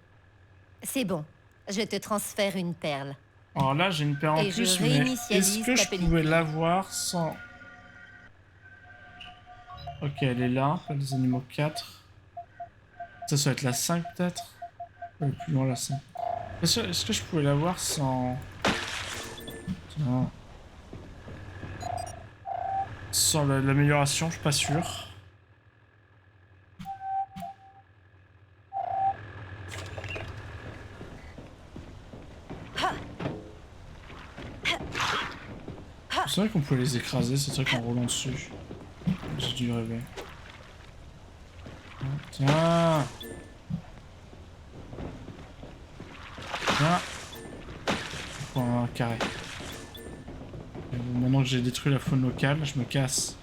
S9: C'est bon, je te transfère une perle.
S1: Alors là, j'ai une paire en
S9: Et
S1: plus,
S9: je
S1: mais
S9: réinitialise
S1: est-ce que je
S9: ta pellicule.
S1: pouvais l'avoir sans... Ok, elle est là, pas les animaux 4. Ça va être la 5 peut-être. Plus loin la 5. Est-ce que je pouvais la voir sans... Tiens. Sans l'amélioration, je suis pas sûr. C'est vrai qu'on pouvait les écraser, ces trucs en roulant dessus. J'ai dû rêver. Tiens. Tiens. Point carré. Et bon, maintenant que j'ai détruit la faune locale, je me casse.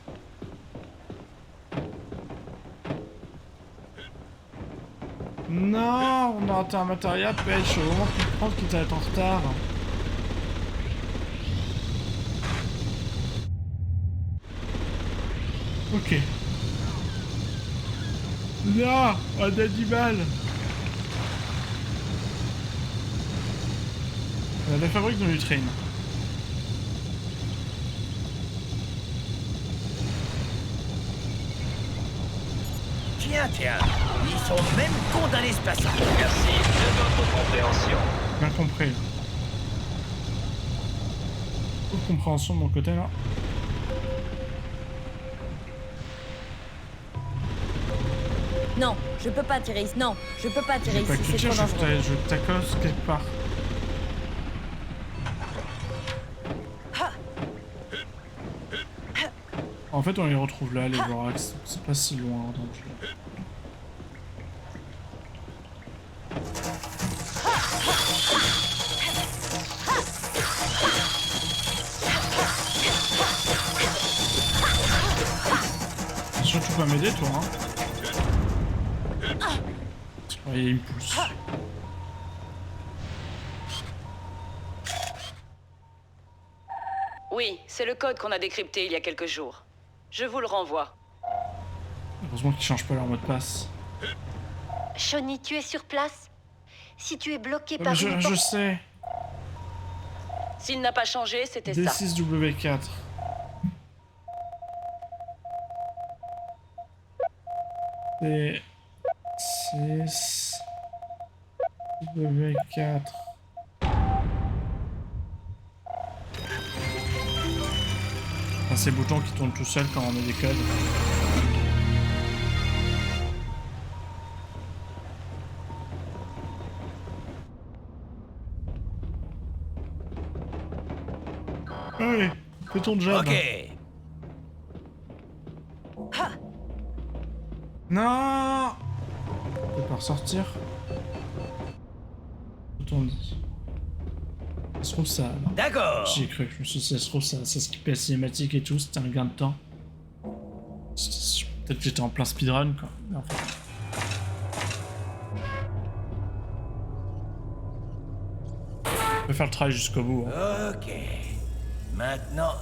S1: Non, on a raté un matériel pêche. Au moment de comprendre qu'il t'allait être en retard. Ok. Là, un animal. La fabrique de Nutrine.
S3: Tiens, ils sont même condamnés ce passage.
S5: Merci de votre compréhension.
S1: Bien compris. Toute compréhension de mon côté là.
S2: Non, je peux pas tirer ici. Non, je peux pas tirer
S1: Pas
S2: ici,
S1: que
S2: c'est trop dangereux.
S1: je t'accoste quelque part. En fait, on les retrouve là, les Vorax. C'est pas si loin, donc surtout pas m'aider, toi, hein. Ouais, il me pousse.
S13: Oui, c'est le code qu'on a décrypté il y a quelques jours. Je vous le renvoie.
S1: Heureusement qu'ils changent pas leur mot de passe.
S9: Shawnee, tu es sur place? Si tu es bloqué
S1: Ouais,
S9: par
S1: mais
S9: une
S1: je sais.
S13: S'il n'a pas changé, c'était ça.
S1: D6W4. D6W4. Enfin, ces boutons qui tournent tout seuls quand on met des codes. Allez, fais ton job.
S3: Ok.
S1: Non, je peux pas ressortir. Tout on dit. Ça se trouve ça.
S3: D'accord.
S1: J'y ai cru. Je me suis dit, ça se trouve ça. Ça skippait la cinématique et tout. C'était un gain de temps. Peut-être que j'étais en plein speedrun quoi. Mais en fait. Je vais faire le travail jusqu'au bout. Hein.
S3: Ok. Maintenant,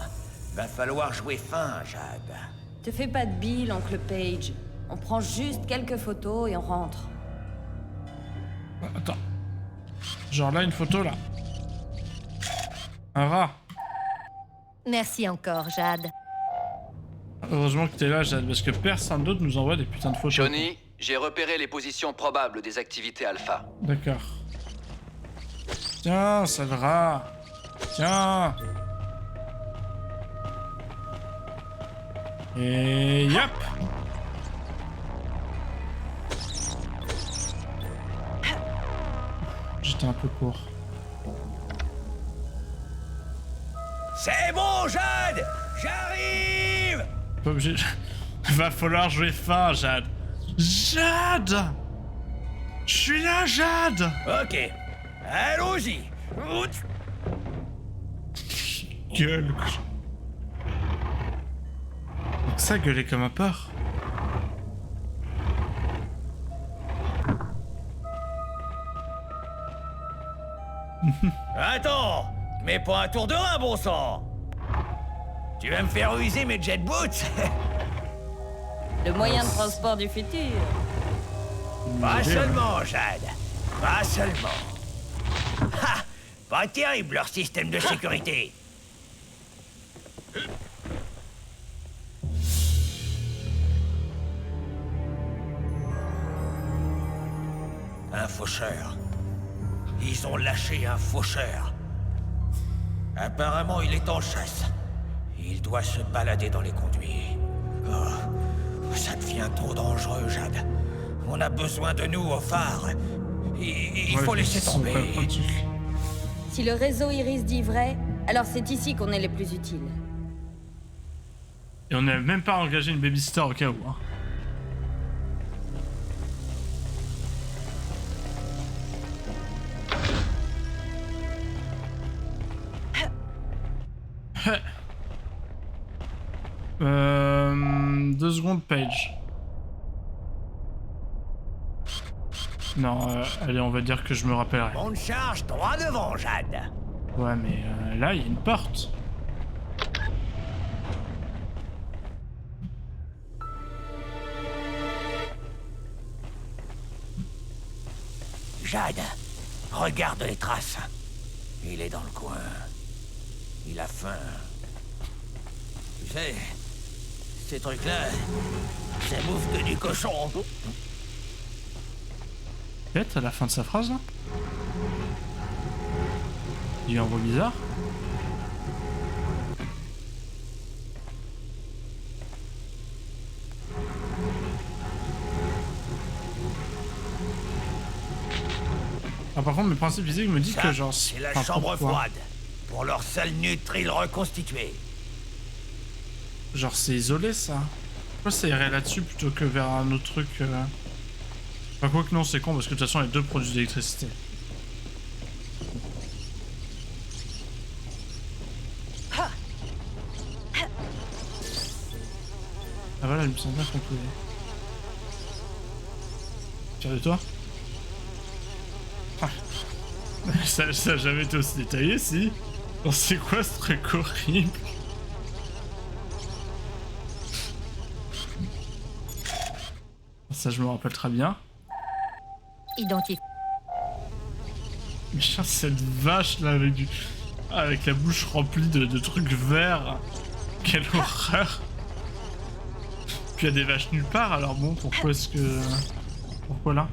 S3: va falloir jouer fin, Jade.
S2: Te fais pas de bile, oncle Page. On prend juste quelques photos et on rentre.
S1: Attends. Genre là, une photo là. Un rat.
S9: Merci encore, Jade.
S1: Heureusement que t'es là, Jade, parce que personne d'autre nous envoie des putains de photos.
S11: Shawnee, j'ai repéré les positions probables des activités alpha.
S1: D'accord. Tiens, sale rat. Tiens. Et yop. J'étais un peu court.
S3: C'est bon, Jade! J'arrive!
S1: Pas obligé. Va falloir jouer fin, Jade. Jade! Je suis là, Jade!
S3: Ok. Allons-y.
S1: Gueule. Donc ça, gueuler comme un porc.
S3: Attends! Mais pas un tour de rein, bon sang! Tu vas me faire user mes jet boots?
S2: Le moyen de transport du futur.
S3: Pas seulement, Jade. Pas seulement. Ha! Pas terrible leur système de sécurité. faucheur. Ils ont lâché un faucheur. Apparemment, il est en chasse. Il doit se balader dans les conduits. Oh, ça devient trop dangereux, Jade. On a besoin de nous au phare. Il faut laisser tomber.
S2: Si le réseau Iris dit vrai, alors c'est ici qu'on est les plus utiles.
S1: Et on n'a même pas engagé une babysitter au cas où. Hein. Deux secondes, Page. Non, allez, on va dire que je me rappellerai.
S3: On charge droit devant, Jade.
S1: Ouais, mais là, il y a une porte.
S3: Jade, regarde les traces. Il est dans le coin. Il a faim. Tu sais, ces trucs-là, ça bouffe que du cochon.
S1: Peut-être à la fin de sa phrase, là. Il y a un voix bizarre. Ah, par contre, mes principes physiques me disent que genre...
S3: C'est la chambre froide. Pour leur seul nutrile reconstitué.
S1: Genre c'est isolé ça. Pourquoi ça irait là-dessus plutôt que vers un autre truc Enfin quoi que non c'est con parce que de toute façon les deux produisent de l'électricité. Ah voilà, il me semble bien qu'on pouvait. Fier de toi. Ah. Ça a jamais été aussi détaillé si. Oh, c'est quoi ce truc horrible? Ça je me rappelle très bien.
S9: Identifié.
S1: Mais cette vache là avec la bouche remplie de trucs verts. Quelle horreur. Puis il y a des vaches nulle part alors bon pourquoi est-ce que... Pourquoi là?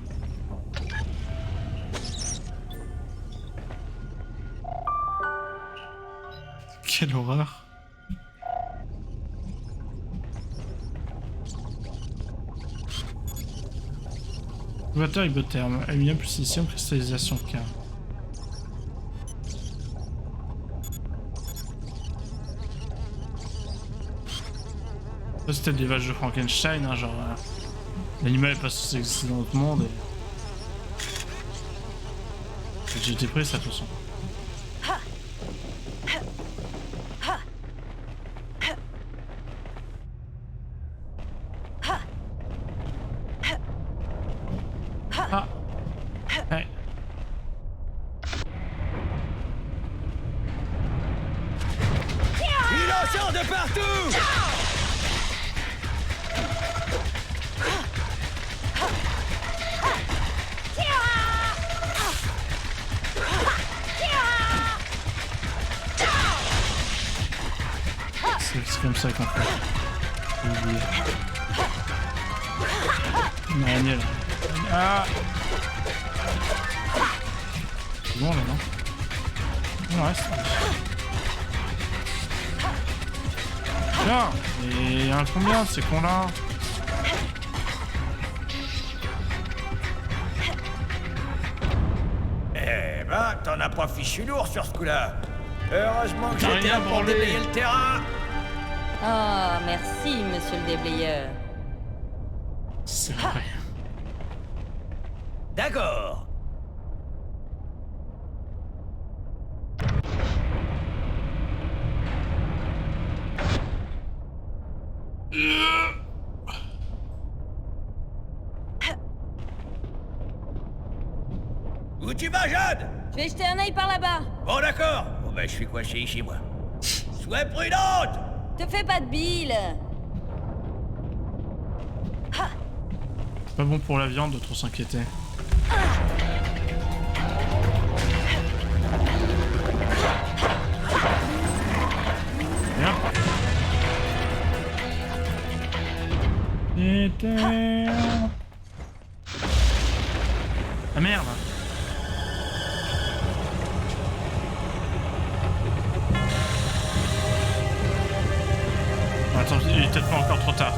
S1: Quelle horreur. Water Ibotherm, aluminium plus silicium, cristallisation K. Ça c'était des vaches de Frankenstein, hein, genre... l'animal est pas censé exister dans notre monde et... J'ai été pris ça de toute façon. C'est comme ça qu'on fait. J'ai oublié. Une araignée là. Ah! C'est bon là, non? On reste. Tiens! Et il y en a combien de ces cons là?
S3: Eh ben, t'en as pas fichu lourd sur ce coup-là. Heureusement que j'étais là pour déblayer le terrain.
S2: Oh, merci, monsieur le déblayeur.
S1: C'est vrai.
S3: D'accord. Où tu vas, Jade?
S2: Je vais jeter un œil par là-bas.
S3: Bon, d'accord. Bon, ben, je suis coincé ici, moi. Sois prudente!
S2: Te fais pas de bile.
S1: Pas bon pour la viande de trop s'inquiéter. Bien. Ah merde. est peut-être pas encore trop tard.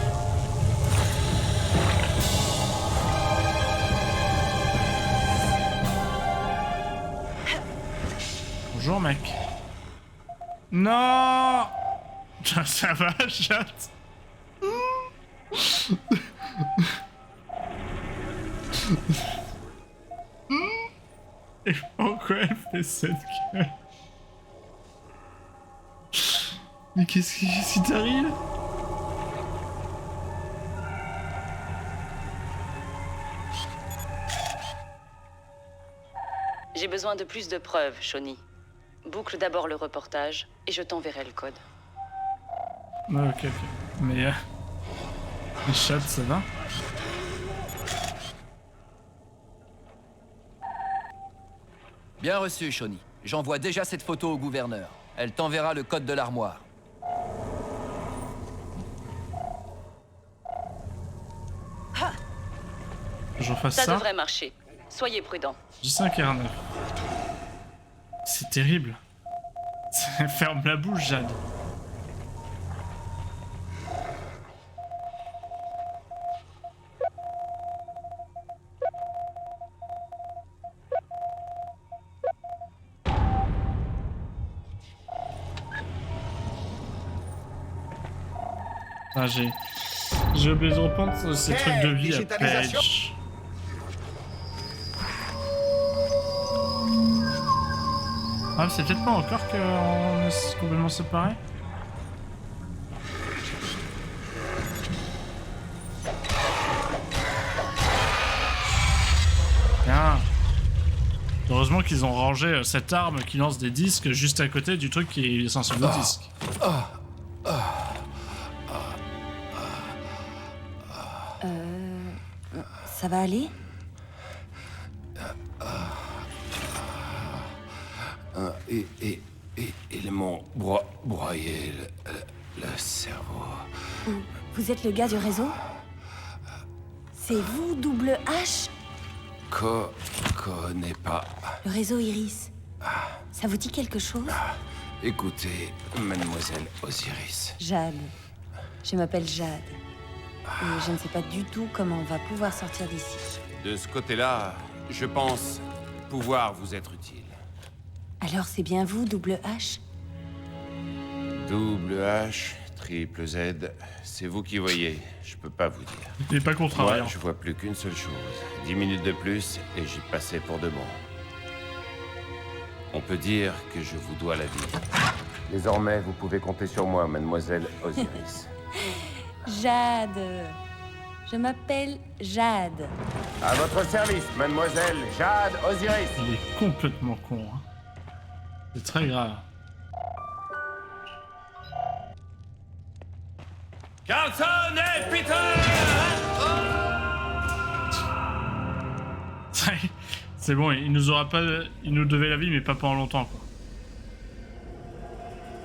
S1: Bonjour mec. Non. Ça va, chatte. Et pourquoi elle fait cette gueule? Mais qu'est-ce qui t'arrive?
S13: J'ai besoin de plus de preuves, Shawnee. Boucle d'abord le reportage et je t'enverrai le code.
S1: Ok. Mais les chats, ça va?
S11: Bien reçu, Shawnee. J'envoie déjà cette photo au gouverneur. Elle t'enverra le code de l'armoire.
S1: Je refasse
S13: ça
S1: ça.
S13: devrait marcher. Soyez prudents.
S1: J5 R9. C'est terrible. Ferme la bouche, Jade. Ah, j'ai oublié de reprendre ces trucs de vie à Page. Ah, c'est peut-être pas encore qu'on est complètement séparés. Bien. Heureusement qu'ils ont rangé cette arme qui lance des disques juste à côté du truc qui est sensible au disque.
S2: Ça va aller?
S12: Ils m'ont broyé le cerveau.
S2: Vous êtes le gars du réseau? C'est vous, Double H?
S12: Connais pas.
S2: Le réseau Iris. Ça vous dit quelque chose?
S12: Écoutez, mademoiselle Osiris.
S2: Jade. Je m'appelle Jade. Et je ne sais pas du tout comment on va pouvoir sortir d'ici.
S12: De ce côté-là, je pense pouvoir vous être utile.
S2: Alors c'est bien vous, Double H?
S12: Double H, triple Z, c'est vous qui voyez, je peux pas vous dire.
S1: T'es pas contrariant.
S12: Moi, je vois plus qu'une seule chose. 10 minutes de plus et j'y passais pour de bon. On peut dire que je vous dois la vie. Désormais, vous pouvez compter sur moi, mademoiselle Osiris.
S2: Jade. Je m'appelle Jade.
S12: À votre service, mademoiselle Jade Osiris.
S1: Il est complètement con, hein. C'est très grave.
S12: Carlson et Peter!
S1: C'est bon, il nous aura pas... Il nous devait la vie, mais pas pendant longtemps, quoi.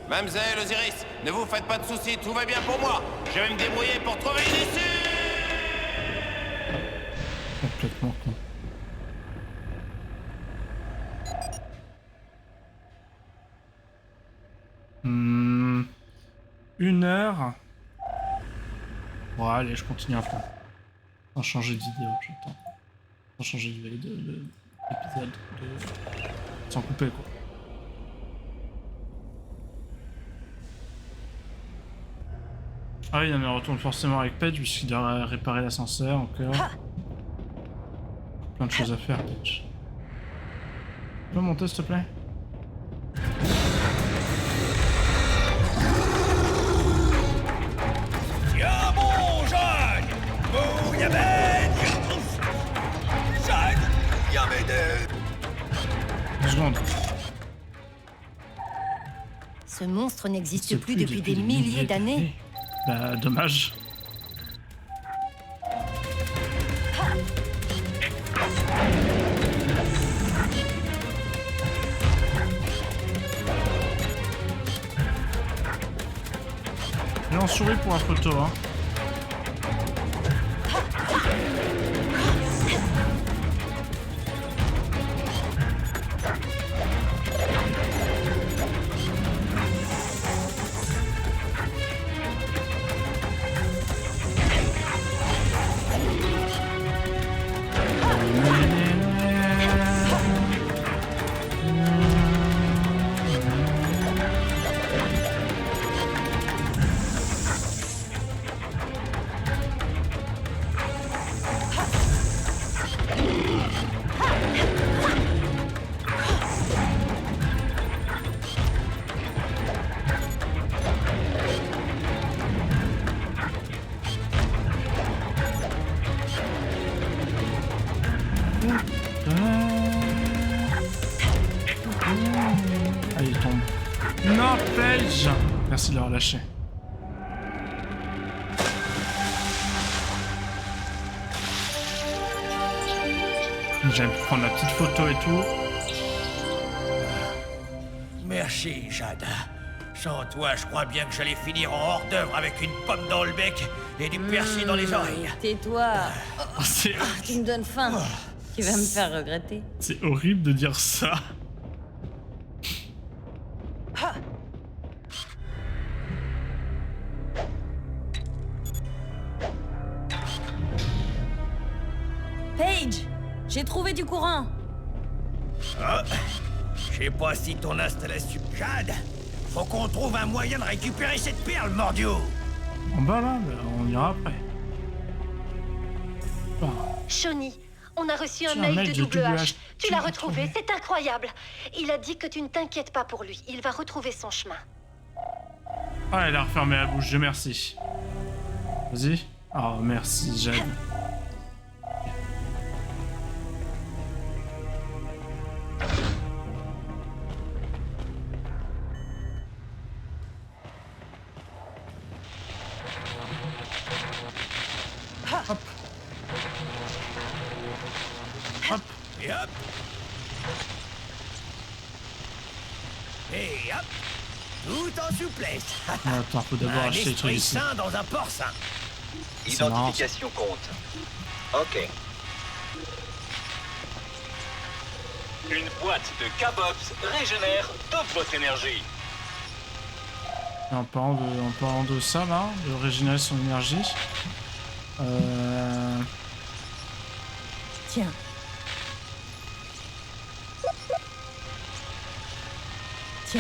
S12: Mademoiselle Osiris, ne vous faites pas de soucis, tout va bien pour moi. Je vais me débrouiller pour trouver une issue.
S1: Complètement con. Une heure. Bon, allez, je continue un peu. Sans changer d'idée, j'entends. Sans changer d'épisode. Sans couper, quoi. Ah oui, non, mais on retourne forcément avec Page puisqu'il doit réparer l'ascenseur encore. Plein de choses à faire, Page. Tu peux monter, s'il te plaît?
S3: Ya mon Jade! Oh, ya ben! Jade! Ya m'aider!
S1: 2 secondes.
S9: Ce monstre n'existe plus depuis des milliers d'années.
S1: Bah, dommage. Et on sourit pour la photo, hein. Non, Paige. Merci de le relâcher. J'aime prendre la petite photo et tout.
S3: Merci, Jade. Sans toi, je crois bien que j'allais finir en hors d'œuvre avec une pomme dans le bec et du persil dans les oreilles.
S2: Tais-toi.
S1: C'est
S2: Tu me donnes faim. Tu vas me faire regretter.
S1: c'est horrible de dire ça.
S2: Paige, j'ai trouvé du courant.
S3: Ah, je sais pas si ton installation... Jade, faut qu'on trouve un moyen de récupérer cette perle, mordio.
S1: En bas là, on ira après. Bon.
S9: Shawnee, on a reçu un
S1: Tiens,
S9: mail
S1: mail
S9: de
S1: de
S9: Double H.
S1: WH.
S9: Tu l'as retrouvé, c'est incroyable. Il a dit que tu ne t'inquiètes pas pour lui. Il va retrouver son chemin.
S1: Ah, elle a refermé la bouche, je merci. Vas-y. Oh, merci, Jade. Hop. Hop.
S3: Et hop. Et hop. Tout en souplesse.
S1: Attends, faut d'abord
S3: Un
S1: acheter les trucs
S3: esprit
S1: ici.
S3: sain dans un porc sain.
S1: C'est marrant.
S5: Identification compte. Ok.
S6: Une boîte de K-Box régénère toute votre énergie.
S1: Et en parlant de ça là, de régénérer son énergie.
S2: Tiens.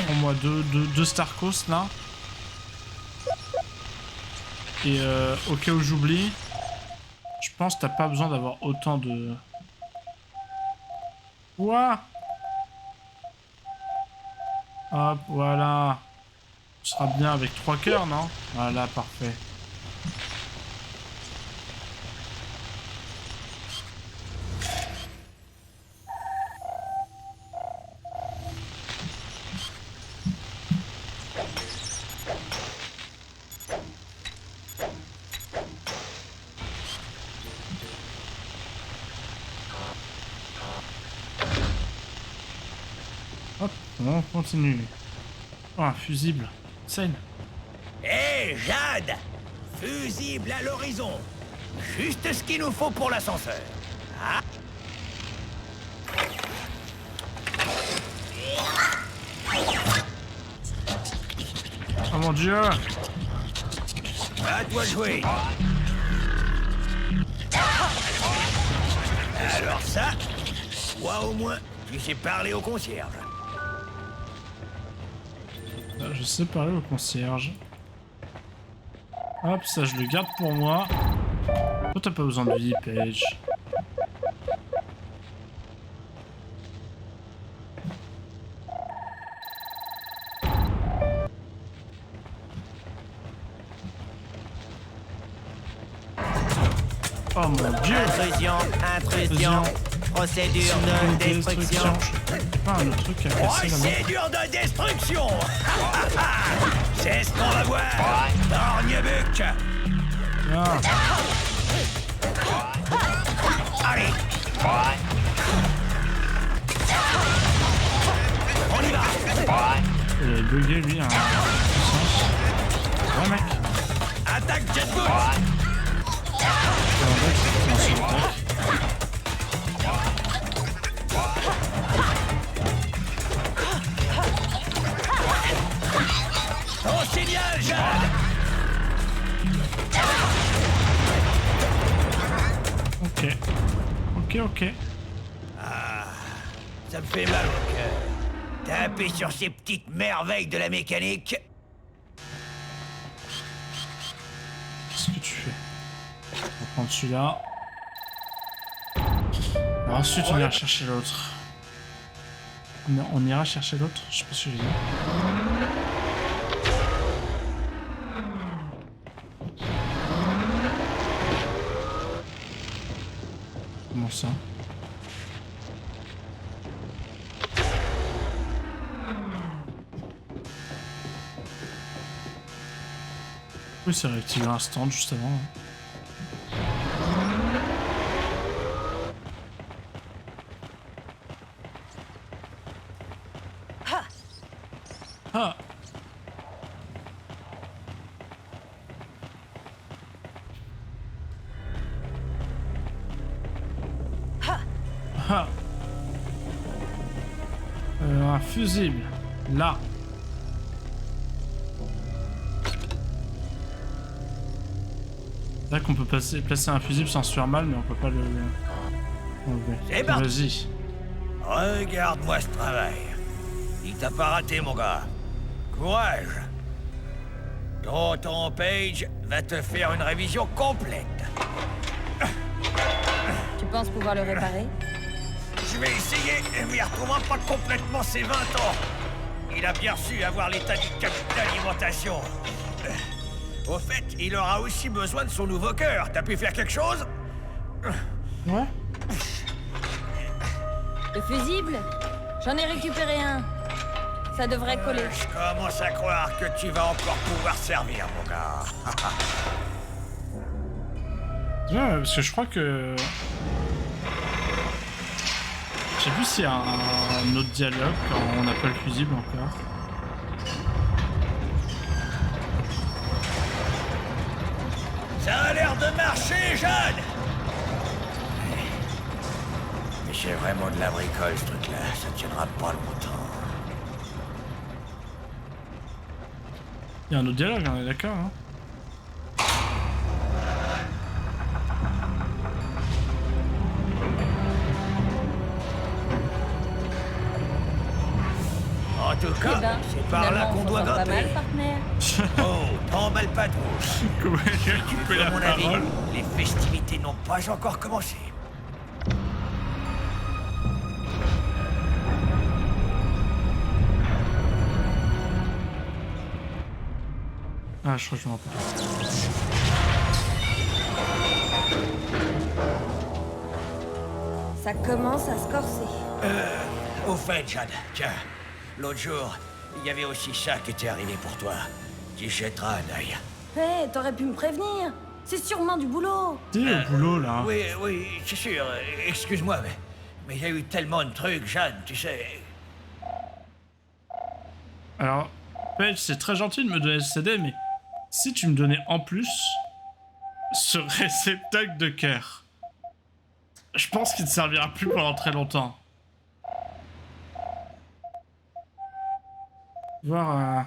S1: Prends-moi deux Starkos là. Et au cas où j'oublie, je pense que t'as pas besoin d'avoir autant de... Quoi? Hop, voilà. Ce sera bien avec 3 cœurs, non? Voilà, parfait. Hop, on continue. Oh, un fusible. Scène.
S3: Hé, Jade! Fusible à l'horizon. Juste ce qu'il nous faut pour l'ascenseur. Ah.
S1: Oh mon dieu!
S3: À toi de jouer. Alors ça, toi au moins, tu sais parler au concierge.
S1: Je sais parler au concierge. Hop, ça je le garde pour moi. Toi t'as pas besoin de vie, Paige. Oh mon dieu!
S3: Intrusion, procédure de destruction.
S1: Pas un autre truc à casser là-bas.
S3: Procédure de destruction. C'est ce qu'on va voir. Torgnebuck.
S1: Ah.
S3: Allez. On y va.
S1: Il a bugué lui, hein. Ouais mec.
S3: Attaque Jetboot. Ton signal, Jade.
S1: Ok.
S3: Ah, ça me fait mal au cœur. Taper sur ces petites merveilles de la mécanique.
S1: Qu'est-ce que tu fais? On va prendre celui-là. Alors ensuite on ira chercher l'autre. On ira chercher l'autre, je sais pas si j'ai dit. Comment ça? Oui, c'est réactivé un stand juste avant. Ah. Ah. Un fusible. Là. Là qu'on peut placer un fusible sans se faire mal, mais on peut pas le enlever.
S3: C'est
S1: Vas-y.
S3: Regarde-moi ce travail. Il t'a pas raté, mon gars. Courage. Tonton Page va te faire une révision complète.
S2: Tu penses pouvoir le réparer?
S3: Je vais essayer, mais il retrouvera pas complètement ses 20 ans. Il a bien su avoir l'état du capitaine d'alimentation. Au fait, il aura aussi besoin de son nouveau cœur. T'as pu faire quelque chose?
S1: Ouais.
S2: Le fusible? J'en ai récupéré un. Ça devrait coller.
S3: Je commence à croire que tu vas encore pouvoir servir, mon gars.
S1: Ouais, parce que je crois que... Je sais plus s'il y a un autre dialogue quand on n'a pas le fusible encore.
S3: Ça a l'air de marcher, Jeanne! Mais c'est vraiment de la bricole, ce truc-là. Ça tiendra pas longtemps.
S1: Il y a un autre dialogue, on est d'accord, hein?
S3: En tout cas, c'est par là qu'on doit
S2: pas
S3: grimper.
S2: mal, partenaire.
S3: Oh, t'emballes pas trop.
S1: Comment il a coupé la
S3: À mon avis,
S1: parole?
S3: les festivités n'ont pas encore commencé.
S1: Ah, je crois que je m'en rappelle.
S2: Ça commence à se corser.
S3: Au fait, Jade, tiens, l'autre jour, il y avait aussi ça qui était arrivé pour toi. Tu jetteras un œil.
S2: Hé, t'aurais pu me prévenir. C'est sûrement du boulot.
S1: T'es au boulot, là.
S3: Oui, c'est sûr. Excuse-moi, mais il y a eu tellement de trucs, Jade, tu sais.
S1: Alors, Paige, c'est très gentil de me donner le CD, mais si tu me donnais en plus ce réceptacle de cœur, je pense qu'il ne servira plus pendant très longtemps. Voir...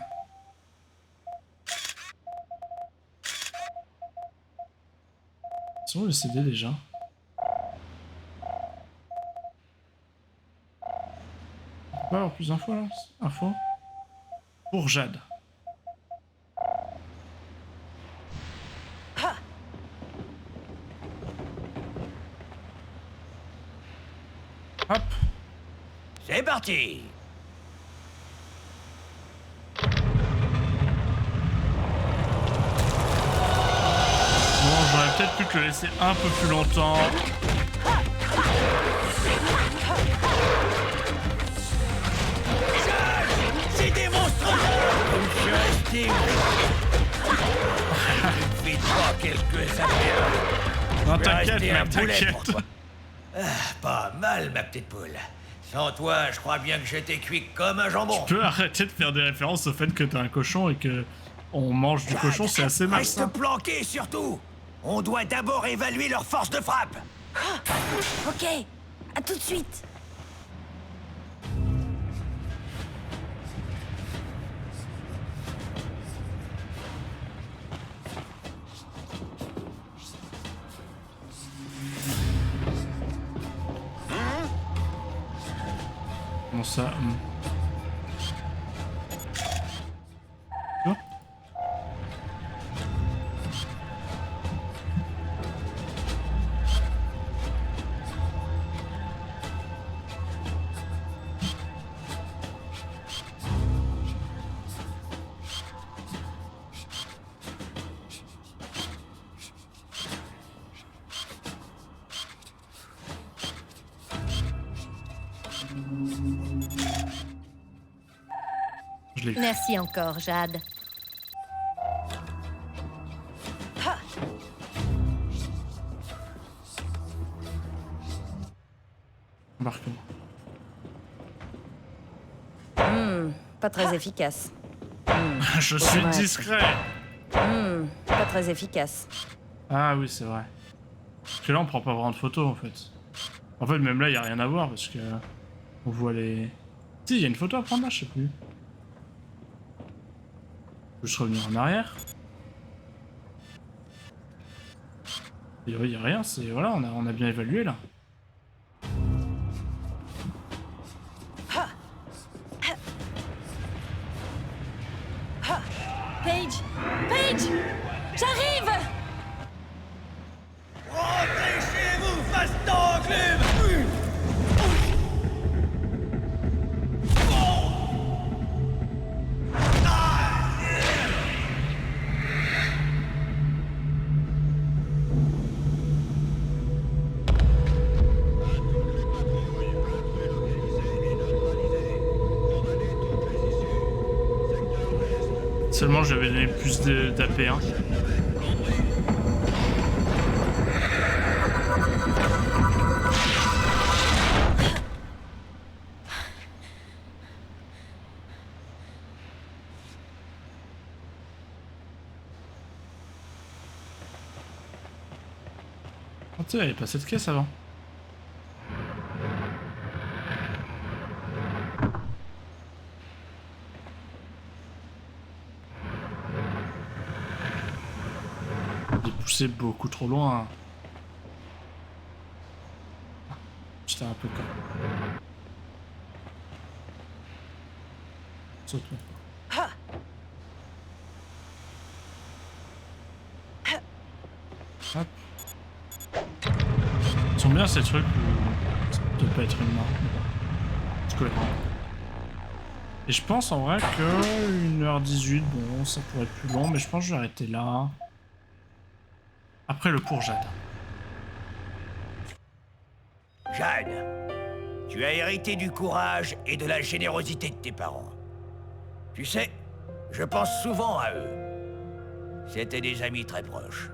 S1: C'est où le CD déjà? On peut pas avoir plus d'infos là? Infos? Pour Jade. Hop.
S3: C'est parti.
S1: Bon, j'aurais peut-être pu te le laisser un peu plus longtemps.
S3: C'est des monstres. Je estime. Vite pas quelques affaires.
S1: Non, t'inquiète, merde, t'inquiète.
S3: Pas mal, ma petite poule. Sans toi, je crois bien que j'étais cuit comme un jambon.
S1: Tu peux arrêter de faire des références au fait que t'es un cochon et que on mange du cochon, c'est assez malsain.
S3: Reste planqué, surtout. On doit d'abord évaluer leur force de frappe.
S2: Ok, à tout de suite.
S1: Comment ça Quoi?
S9: Merci encore, Jade.
S2: Pas très efficace.
S1: Je suis discret.
S2: Pas très efficace.
S1: Ah oui, c'est vrai. Parce que là, on prend pas vraiment de photos, en fait. En fait, même là, il n'y a rien à voir, parce que... On voit les... Si, il y a une photo à prendre là, je sais plus. Je peux juste revenir en arrière. Il n'y a rien, c'est... Voilà, on a bien évalué, là.
S2: Paige! Paige! J'arrive!
S3: Rentrez chez vous, face d'enclume!
S1: Seulement, je vais donner plus d'AP1. Oh, tu sais, il n'y avait pas cette caisse avant. C'est beaucoup trop loin. J'étais un peu con. Saute-moi. Hop. Ils sont bien ces trucs où ça peut pas être une main. C'est cohérent. Et je pense en vrai que 1h18, bon, ça pourrait être plus long, mais je pense que je vais arrêter là. Après le pour Jade.
S3: Jade, tu as hérité du courage et de la générosité de tes parents. Tu sais, je pense souvent à eux. C'étaient des amis très proches.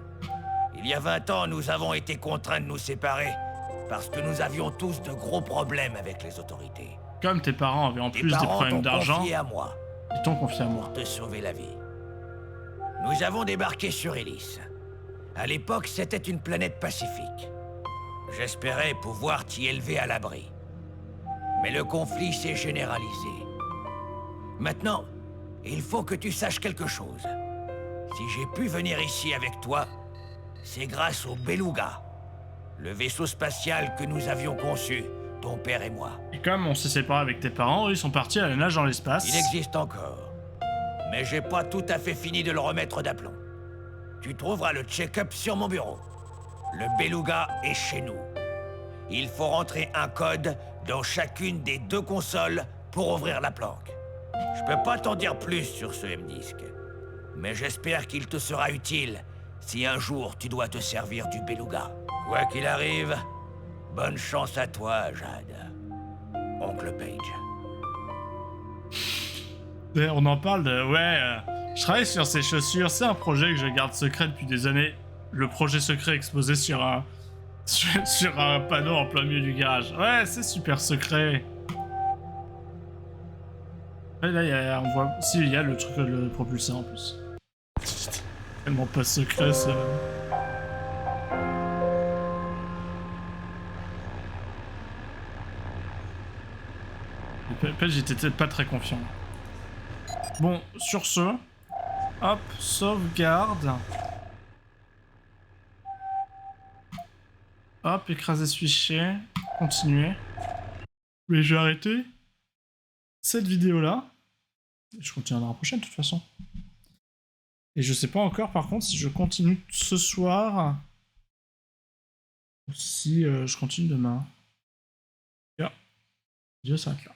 S3: Il y a 20 ans, nous avons été contraints de nous séparer parce que nous avions tous de gros problèmes avec les autorités.
S1: Comme tes parents avaient en plus des problèmes d'argent,
S3: ils
S1: t'ont confié à moi.
S3: Pour te sauver la vie. Nous avons débarqué sur Ellis. À l'époque, c'était une planète pacifique. J'espérais pouvoir t'y élever à l'abri. Mais le conflit s'est généralisé. Maintenant, il faut que tu saches quelque chose. Si j'ai pu venir ici avec toi, c'est grâce au Beluga, le vaisseau spatial que nous avions conçu, ton père et moi.
S1: Et comme on s'est séparés avec tes parents, ils sont partis à la nage dans l'espace.
S3: Il existe encore. Mais j'ai pas tout à fait fini de le remettre d'aplomb. Tu trouveras le check-up sur mon bureau. Le Beluga est chez nous. Il faut rentrer un code dans chacune des 2 consoles pour ouvrir la planque. Je peux pas t'en dire plus sur ce M-Disc, mais j'espère qu'il te sera utile si un jour tu dois te servir du Beluga. Quoi qu'il arrive, bonne chance à toi, Jade. Oncle Page.
S1: On en parle de... Ouais, je travaille sur ces chaussures. C'est un projet que je garde secret depuis des années. Le projet secret exposé sur un... sur un panneau en plein milieu du garage. Ouais, c'est super secret. Ouais, là, on voit... Si, il y a le truc, le propulseur en plus. C'est tellement pas secret, ça. J'étais peut-être pas très confiant. Bon, sur ce... Hop, sauvegarde. Hop, écraser ce fichier. Continuer. Mais je vais arrêter cette vidéo-là. Je continuerai dans la prochaine, de toute façon. Et je sais pas encore, par contre, si je continue ce soir... ou si je continue demain. Là. Je s'arrête là.